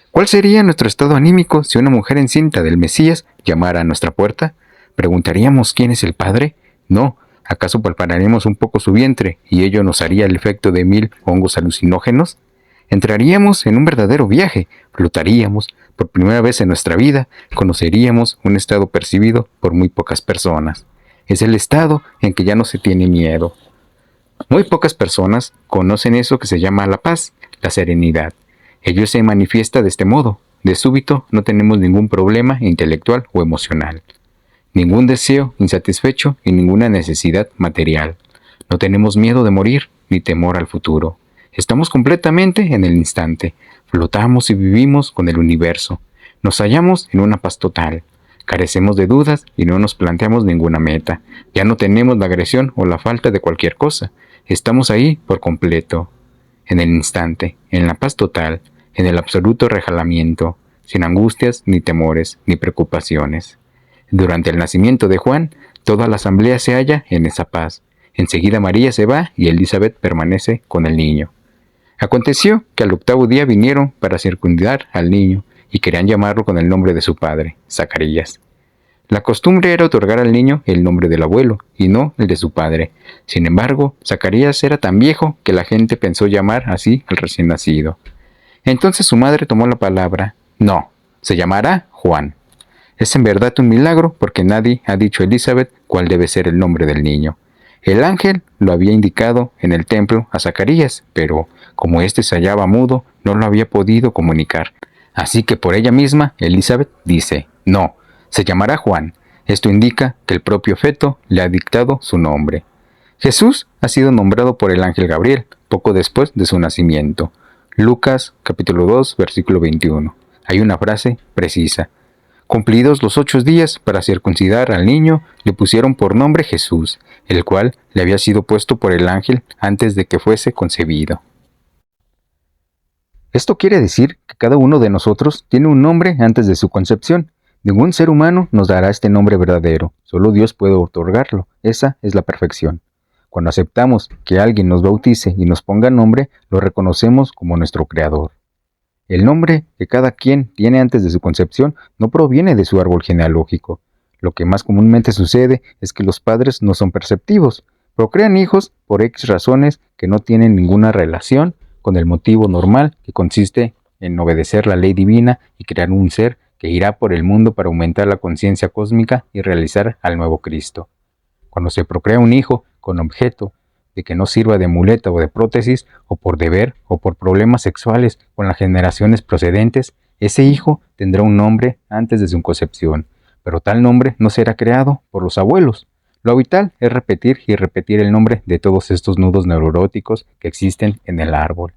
¿Cuál sería nuestro estado anímico si una mujer encinta del Mesías llamara a nuestra puerta? ¿Preguntaríamos quién es el Padre? No. ¿Acaso palparemos un poco su vientre y ello nos haría el efecto de 1000 hongos alucinógenos? Entraríamos en un verdadero viaje, flotaríamos, por primera vez en nuestra vida, conoceríamos un estado percibido por muy pocas personas. Es el estado en que ya no se tiene miedo. Muy pocas personas conocen eso que se llama la paz, la serenidad. Ello se manifiesta de este modo. De súbito no tenemos ningún problema intelectual o emocional, ningún deseo insatisfecho y ninguna necesidad material. No tenemos miedo de morir ni temor al futuro. Estamos completamente en el instante, flotamos y vivimos con el universo. Nos hallamos en una paz total. Carecemos de dudas y no nos planteamos ninguna meta. Ya no tenemos la agresión o la falta de cualquier cosa. Estamos ahí por completo, en el instante, en la paz total, en el absoluto relajamiento, sin angustias, ni temores, ni preocupaciones. Durante el nacimiento de Juan, toda la asamblea se halla en esa paz. Enseguida María se va y Elizabeth permanece con el niño. Aconteció que al 8º día vinieron para circundar al niño y querían llamarlo con el nombre de su padre, Zacarías. La costumbre era otorgar al niño el nombre del abuelo y no el de su padre. Sin embargo, Zacarías era tan viejo que la gente pensó llamar así al recién nacido. Entonces su madre tomó la palabra. No, se llamará Juan. Es en verdad un milagro porque nadie ha dicho a Elizabeth cuál debe ser el nombre del niño. El ángel lo había indicado en el templo a Zacarías, pero como éste se hallaba mudo, no lo había podido comunicar. Así que por ella misma, Elizabeth dice, no, se llamará Juan. Esto indica que el propio feto le ha dictado su nombre. Jesús ha sido nombrado por el ángel Gabriel, poco después de su nacimiento. Lucas, capítulo 2, versículo 21. Hay una frase precisa. Cumplidos los 8 días para circuncidar al niño, le pusieron por nombre Jesús, el cual le había sido puesto por el ángel antes de que fuese concebido. Esto quiere decir que cada uno de nosotros tiene un nombre antes de su concepción. Ningún ser humano nos dará este nombre verdadero, solo Dios puede otorgarlo. Esa es la perfección. Cuando aceptamos que alguien nos bautice y nos ponga nombre, lo reconocemos como nuestro Creador. El nombre que cada quien tiene antes de su concepción no proviene de su árbol genealógico. Lo que más comúnmente sucede es que los padres no son perceptivos, procrean hijos por X razones que no tienen ninguna relación con el motivo normal que consiste en obedecer la ley divina y crear un ser que irá por el mundo para aumentar la conciencia cósmica y realizar al nuevo Cristo. Cuando se procrea un hijo con objeto de que no sirva de muleta o de prótesis, o por deber, o por problemas sexuales con las generaciones procedentes, ese hijo tendrá un nombre antes de su concepción, pero tal nombre no será creado por los abuelos. Lo habitual es repetir y repetir el nombre de todos estos nudos neuróticos que existen en el árbol.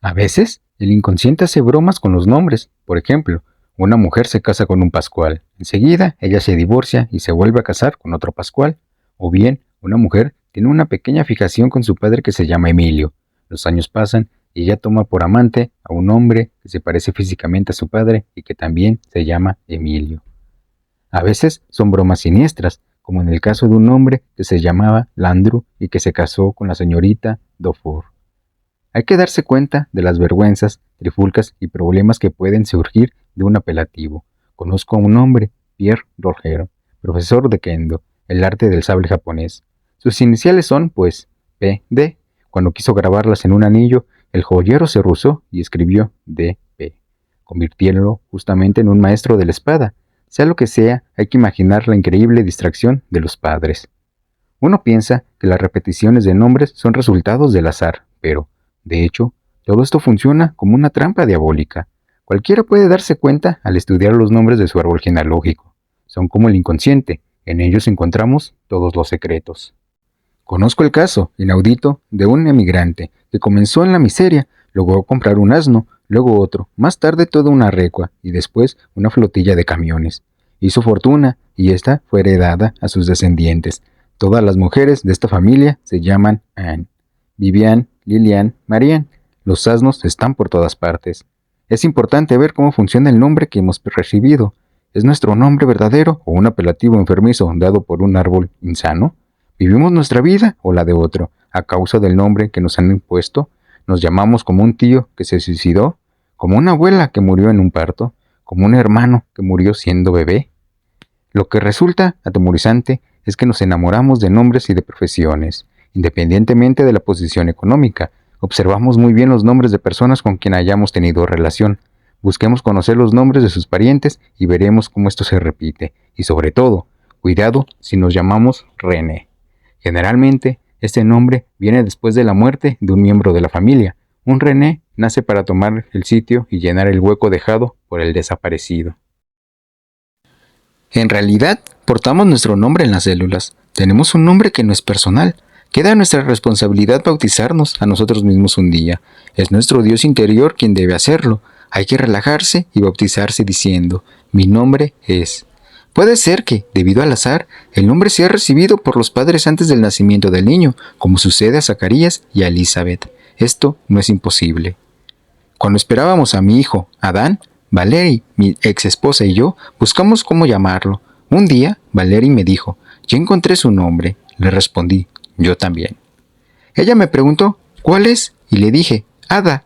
A veces, el inconsciente hace bromas con los nombres. Por ejemplo, una mujer se casa con un Pascual. Enseguida, ella se divorcia y se vuelve a casar con otro Pascual. O bien, una mujer tiene una pequeña fijación con su padre que se llama Emilio. Los años pasan y ella toma por amante a un hombre que se parece físicamente a su padre y que también se llama Emilio. A veces son bromas siniestras, como en el caso de un hombre que se llamaba Landru y que se casó con la señorita Dufour. Hay que darse cuenta de las vergüenzas, trifulcas y problemas que pueden surgir de un apelativo. Conozco a un hombre, Pierre Roger, profesor de Kendo, el arte del sable japonés. Sus iniciales son, pues, P.D. Cuando quiso grabarlas en un anillo, el joyero se rusó y escribió D.P. convirtiéndolo justamente en un maestro de la espada. Sea lo que sea, hay que imaginar la increíble distracción de los padres. Uno piensa que las repeticiones de nombres son resultados del azar, pero, de hecho, todo esto funciona como una trampa diabólica. Cualquiera puede darse cuenta al estudiar los nombres de su árbol genealógico. Son como el inconsciente, en ellos encontramos todos los secretos. Conozco el caso, inaudito, de un emigrante que comenzó en la miseria, logró comprar un asno, luego otro, más tarde toda una recua y después una flotilla de camiones. Hizo fortuna y esta fue heredada a sus descendientes. Todas las mujeres de esta familia se llaman Anne, Vivian, Lilian, Marianne. Los asnos están por todas partes. Es importante ver cómo funciona el nombre que hemos recibido. ¿Es nuestro nombre verdadero o un apelativo enfermizo dado por un árbol insano? ¿Vivimos nuestra vida o la de otro a causa del nombre que nos han impuesto? ¿Nos llamamos como un tío que se suicidó? ¿Como una abuela que murió en un parto? ¿Como un hermano que murió siendo bebé? Lo que resulta atemorizante es que nos enamoramos de nombres y de profesiones, independientemente de la posición económica. Observamos muy bien los nombres de personas con quien hayamos tenido relación. Busquemos conocer los nombres de sus parientes y veremos cómo esto se repite. Y sobre todo, cuidado si nos llamamos René. Generalmente, este nombre viene después de la muerte de un miembro de la familia. Un René nace para tomar el sitio y llenar el hueco dejado por el desaparecido. En realidad, portamos nuestro nombre en las células. Tenemos un nombre que no es personal. Queda nuestra responsabilidad bautizarnos a nosotros mismos un día. Es nuestro Dios interior quien debe hacerlo. Hay que relajarse y bautizarse diciendo, mi nombre es. Puede ser que, debido al azar, el nombre sea recibido por los padres antes del nacimiento del niño, como sucede a Zacarías y a Elizabeth. Esto no es imposible. Cuando esperábamos a mi hijo, Adán, Valerie, mi ex esposa y yo buscamos cómo llamarlo. Un día, Valerie me dijo, ya encontré su nombre. Le respondí, yo también. Ella me preguntó, ¿cuál es? Y le dije, Ada.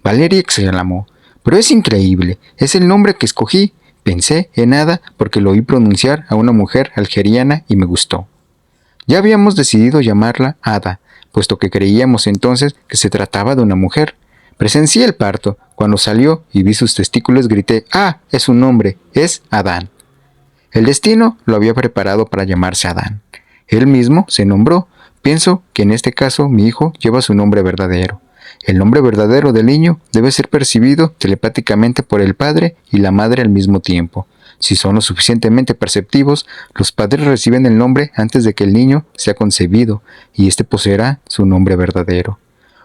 Valerie exclamó, pero es increíble, es el nombre que escogí. Pensé en Ada porque lo oí pronunciar a una mujer algeriana y me gustó. Ya habíamos decidido llamarla Ada, puesto que creíamos entonces que se trataba de una mujer. Presencié el parto. Cuando salió y vi sus testículos grité, ¡ah! Es un hombre, es Adán. El destino lo había preparado para llamarse Adán. Él mismo se nombró. Pienso que en este caso mi hijo lleva su nombre verdadero. El nombre verdadero del niño debe ser percibido telepáticamente por el padre y la madre al mismo tiempo. Si son lo suficientemente perceptivos, los padres reciben el nombre antes de que el niño sea concebido y éste poseerá su nombre verdadero.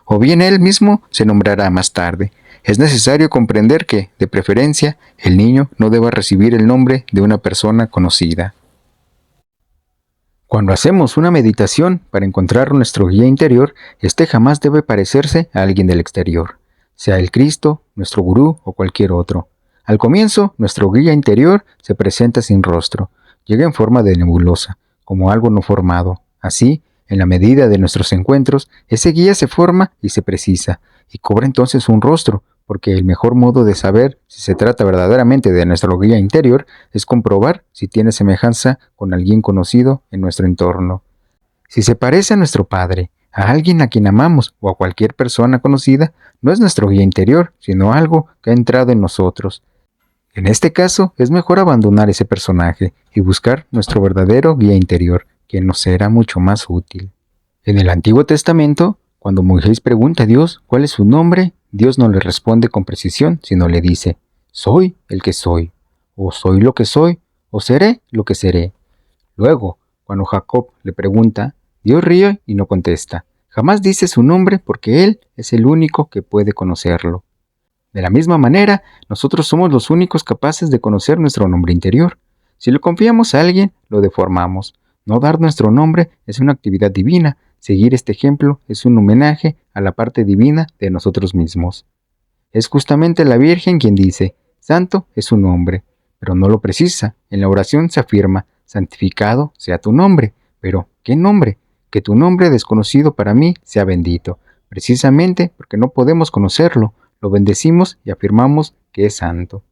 O bien él mismo se nombrará más tarde. Es necesario comprender que, de preferencia, el niño no deba recibir el nombre de una persona conocida. Cuando hacemos una meditación para encontrar nuestro guía interior, este jamás debe parecerse a alguien del exterior, sea el Cristo, nuestro gurú o cualquier otro. Al comienzo, nuestro guía interior se presenta sin rostro, llega en forma de nebulosa, como algo no formado. Así, en la medida de nuestros encuentros, ese guía se forma y se precisa, y cobra entonces un rostro, porque el mejor modo de saber si se trata verdaderamente de nuestro guía interior es comprobar si tiene semejanza con alguien conocido en nuestro entorno. Si se parece a nuestro padre, a alguien a quien amamos o a cualquier persona conocida, no es nuestro guía interior, sino algo que ha entrado en nosotros. En este caso, es mejor abandonar ese personaje y buscar nuestro verdadero guía interior, que nos será mucho más útil. En el Antiguo Testamento, cuando Moisés pregunta a Dios cuál es su nombre, Dios no le responde con precisión, sino le dice, soy el que soy, o soy lo que soy, o seré lo que seré. Luego, cuando Jacob le pregunta, Dios ríe y no contesta. Jamás dice su nombre porque Él es el único que puede conocerlo. De la misma manera, nosotros somos los únicos capaces de conocer nuestro nombre interior. Si lo confiamos a alguien, lo deformamos. No dar nuestro nombre es una actividad divina. Seguir este ejemplo es un homenaje a la parte divina de nosotros mismos. Es justamente la Virgen quien dice, santo es su nombre, pero no lo precisa. En la oración se afirma, santificado sea tu nombre. Pero, ¿qué nombre? Que tu nombre desconocido para mí sea bendito. Precisamente porque no podemos conocerlo, lo bendecimos y afirmamos que es santo.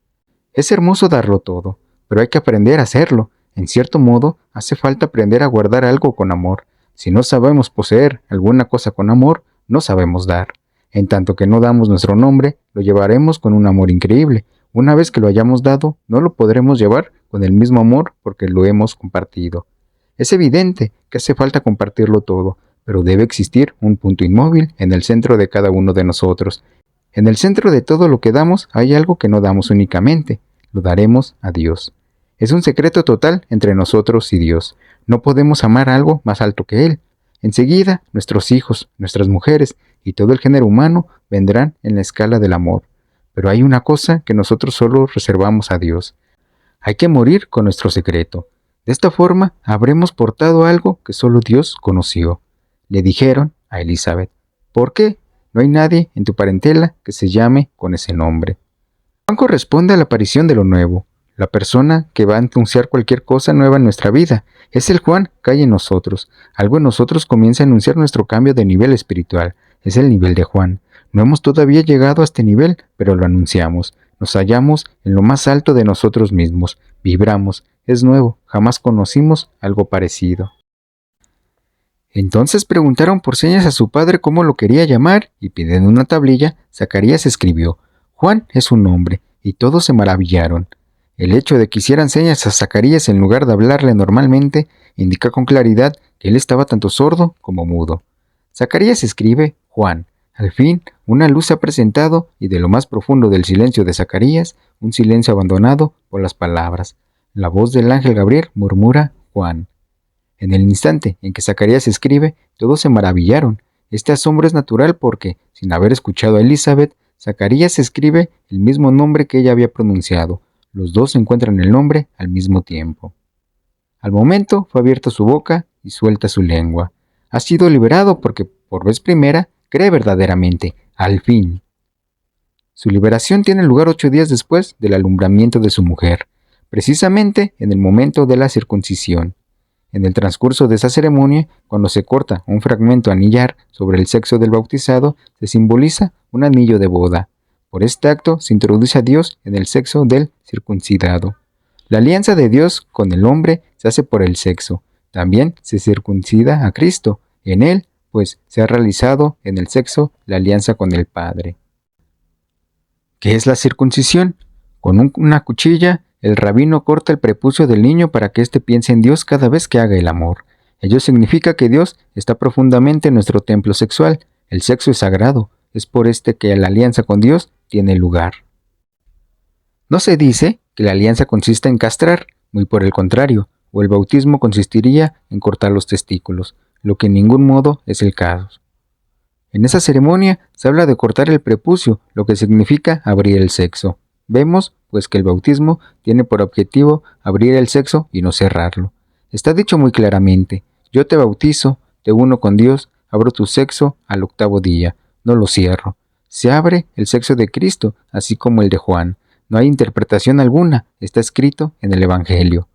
Es hermoso darlo todo, pero hay que aprender a hacerlo. En cierto modo, hace falta aprender a guardar algo con amor. Si no sabemos poseer alguna cosa con amor, no sabemos dar. En tanto que no damos nuestro nombre, lo llevaremos con un amor increíble, Una vez que lo hayamos dado, no lo podremos llevar con el mismo amor porque lo hemos compartido. Es evidente que hace falta compartirlo todo, pero debe existir un punto inmóvil en el centro de cada uno de nosotros. En el centro de todo lo que damos hay algo que no damos únicamente, lo daremos a Dios. Es un secreto total entre nosotros y Dios. No podemos amar algo más alto que Él. Enseguida, nuestros hijos, nuestras mujeres y todo el género humano vendrán en la escala del amor. Pero hay una cosa que nosotros solo reservamos a Dios. Hay que morir con nuestro secreto. De esta forma habremos portado algo que solo Dios conoció. Le dijeron a Elizabeth: ¿por qué? No hay nadie en tu parentela que se llame con ese nombre. Juan corresponde a la aparición de lo nuevo, la persona que va a anunciar cualquier cosa nueva en nuestra vida. Es el Juan que hay en nosotros. Algo en nosotros comienza a anunciar nuestro cambio de nivel espiritual. Es el nivel de Juan. No hemos todavía llegado a este nivel, pero lo anunciamos. Nos hallamos en lo más alto de nosotros mismos. Vibramos. Es nuevo. Jamás conocimos algo parecido. Entonces preguntaron por señas a su padre cómo lo quería llamar, y pidiendo una tablilla, Zacarías escribió: Juan es su nombre, y todos se maravillaron. El hecho de que hicieran señas a Zacarías en lugar de hablarle normalmente indica con claridad que él estaba tanto sordo como mudo. Zacarías escribe Juan. Al fin, una luz se ha presentado, y de lo más profundo del silencio de Zacarías, un silencio abandonado por las palabras. La voz del ángel Gabriel murmura Juan. En el instante en que Zacarías escribe, todos se maravillaron. Este asombro es natural porque, sin haber escuchado a Elizabeth, Zacarías escribe el mismo nombre que ella había pronunciado. Los dos encuentran el nombre al mismo tiempo. Al momento fue abierta su boca y suelta su lengua. Ha sido liberado porque, por vez primera, cree verdaderamente, al fin. Su liberación tiene lugar 8 días después del alumbramiento de su mujer, precisamente en el momento de la circuncisión. En el transcurso de esa ceremonia, cuando se corta un fragmento anillar sobre el sexo del bautizado, se simboliza un anillo de boda. Por este acto se introduce a Dios en el sexo del circuncidado. La alianza de Dios con el hombre se hace por el sexo. También se circuncida a Cristo. En él, pues, se ha realizado en el sexo la alianza con el Padre. ¿Qué es la circuncisión? Con una cuchilla, el rabino corta el prepucio del niño para que éste piense en Dios cada vez que haga el amor. Ello significa que Dios está profundamente en nuestro templo sexual. El sexo es sagrado. Es por este que la alianza con Dios tiene lugar. No se dice que la alianza consista en castrar, muy por el contrario, o el bautismo consistiría en cortar los testículos, lo que en ningún modo es el caso. En esa ceremonia se habla de cortar el prepucio, lo que significa abrir el sexo. Vemos, pues, que el bautismo tiene por objetivo abrir el sexo y no cerrarlo. Está dicho muy claramente: yo te bautizo, te uno con Dios, abro tu sexo al 8º día, no lo cierro. Se abre el sexo de Cristo, así como el de Juan. No hay interpretación alguna, está escrito en el Evangelio.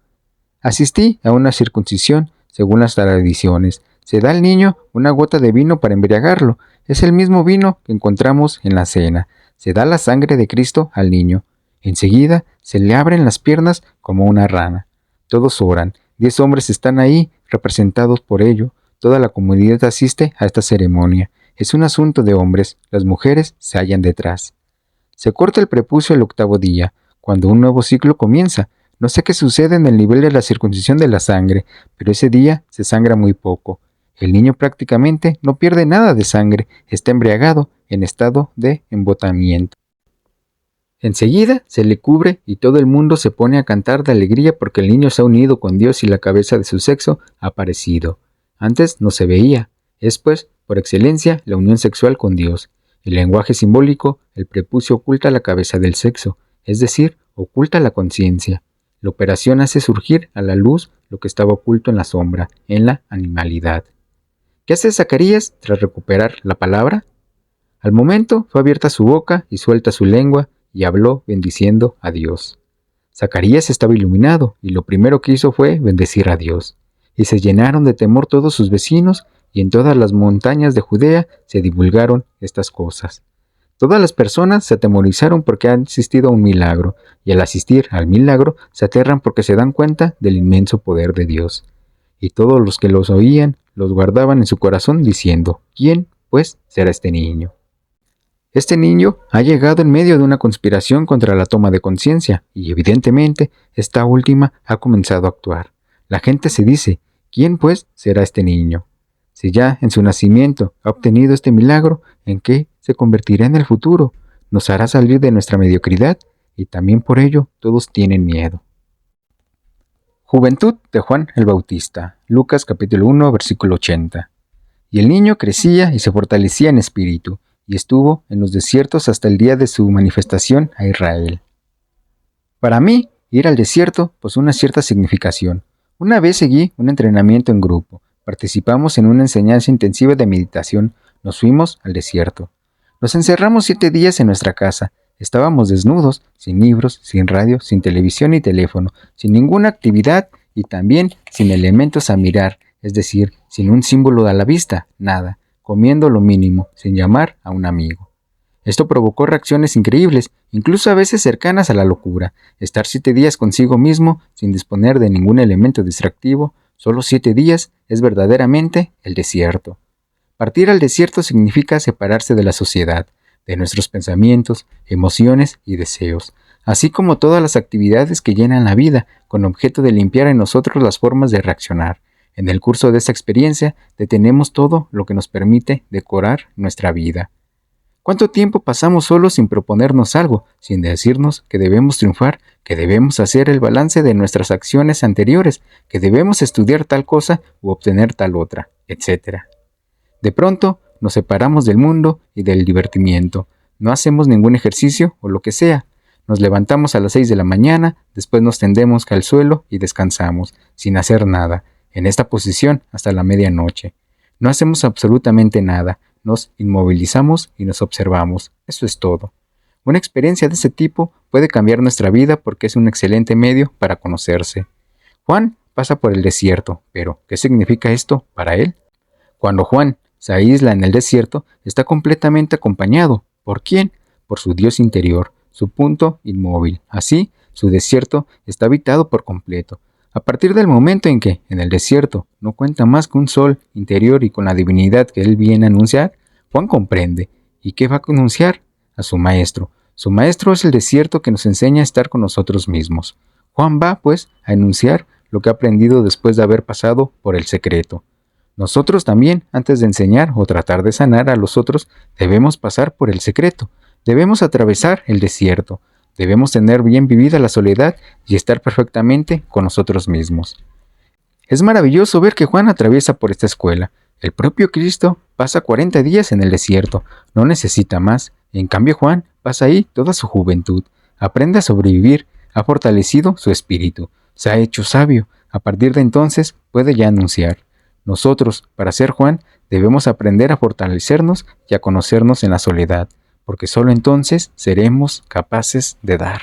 Asistí a una circuncisión, según las tradiciones. Se da al niño una gota de vino para embriagarlo. Es el mismo vino que encontramos en la cena. Se da la sangre de Cristo al niño. Enseguida se le abren las piernas como una rana. Todos oran. 10 hombres están ahí, representados por ello. Toda la comunidad asiste a esta ceremonia. Es un asunto de hombres. Las mujeres se hallan detrás. Se corta el prepucio el 8º día, cuando un nuevo ciclo comienza. No sé qué sucede en el nivel de la circuncisión de la sangre, pero ese día se sangra muy poco. El niño prácticamente no pierde nada de sangre, está embriagado, en estado de embotamiento. Enseguida se le cubre y todo el mundo se pone a cantar de alegría porque el niño se ha unido con Dios y la cabeza de su sexo ha aparecido. Antes no se veía. Es pues, por excelencia, la unión sexual con Dios. El lenguaje simbólico, el prepucio oculta la cabeza del sexo, es decir, oculta la conciencia. La operación hace surgir a la luz lo que estaba oculto en la sombra, en la animalidad. ¿Qué hace Zacarías tras recuperar la palabra? Al momento fue abierta su boca y suelta su lengua y habló bendiciendo a Dios. Zacarías estaba iluminado y lo primero que hizo fue bendecir a Dios. Y se llenaron de temor todos sus vecinos y en todas las montañas de Judea se divulgaron estas cosas. Todas las personas se atemorizaron porque han asistido a un milagro, y al asistir al milagro se aterran porque se dan cuenta del inmenso poder de Dios. Y todos los que los oían los guardaban en su corazón diciendo: ¿quién, pues, será este niño? Este niño ha llegado en medio de una conspiración contra la toma de conciencia y evidentemente esta última ha comenzado a actuar. La gente se dice, ¿quién pues será este niño? Si ya en su nacimiento ha obtenido este milagro, ¿en qué se convertirá en el futuro? Nos hará salir de nuestra mediocridad y también por ello todos tienen miedo. Juventud de Juan el Bautista, Lucas capítulo 1, versículo 80. Y el niño crecía y se fortalecía en espíritu, y estuvo en los desiertos hasta el día de su manifestación a Israel. Para mí, ir al desierto posee una cierta significación. Una vez seguí un entrenamiento en grupo, participamos en una enseñanza intensiva de meditación, nos fuimos al desierto. Nos encerramos 7 días en nuestra casa, estábamos desnudos, sin libros, sin radio, sin televisión ni teléfono, sin ninguna actividad y también sin elementos a mirar, es decir, sin un símbolo a la vista, nada, comiendo lo mínimo, sin llamar a un amigo. Esto provocó reacciones increíbles, incluso a veces cercanas a la locura. Estar 7 días consigo mismo, sin disponer de ningún elemento distractivo, solo 7 días, es verdaderamente el desierto. Partir al desierto significa separarse de la sociedad, de nuestros pensamientos, emociones y deseos, así como todas las actividades que llenan la vida, con objeto de limpiar en nosotros las formas de reaccionar. En el curso de esta experiencia detenemos todo lo que nos permite decorar nuestra vida. ¿Cuánto tiempo pasamos solos sin proponernos algo, sin decirnos que debemos triunfar, que debemos hacer el balance de nuestras acciones anteriores, que debemos estudiar tal cosa u obtener tal otra, etcétera? De pronto nos separamos del mundo y del divertimiento. No hacemos ningún ejercicio o lo que sea. Nos levantamos a las 6 de la mañana, después nos tendemos al suelo y descansamos, sin hacer nada, en esta posición hasta la medianoche. No hacemos absolutamente nada, nos inmovilizamos y nos observamos. Eso es todo. Una experiencia de ese tipo puede cambiar nuestra vida porque es un excelente medio para conocerse. Juan pasa por el desierto, pero ¿qué significa esto para él? Cuando Juan se aísla en el desierto, está completamente acompañado. ¿Por quién? Por su Dios interior, su punto inmóvil. Así, su desierto está habitado por completo. A partir del momento en que, en el desierto, no cuenta más que un sol interior y con la divinidad que él viene a anunciar, Juan comprende. ¿Y qué va a anunciar? A su maestro. Su maestro es el desierto que nos enseña a estar con nosotros mismos. Juan va, pues, a enunciar lo que ha aprendido después de haber pasado por el secreto. Nosotros también, antes de enseñar o tratar de sanar a los otros, debemos pasar por el secreto. Debemos atravesar el desierto. Debemos tener bien vivida la soledad y estar perfectamente con nosotros mismos. Es maravilloso ver que Juan atraviesa por esta escuela. El propio Cristo pasa 40 días en el desierto, no necesita más. En cambio Juan pasa ahí toda su juventud. Aprende a sobrevivir, ha fortalecido su espíritu, se ha hecho sabio. A partir de entonces puede ya anunciar. Nosotros, para ser Juan, debemos aprender a fortalecernos y a conocernos en la soledad, porque solo entonces seremos capaces de dar.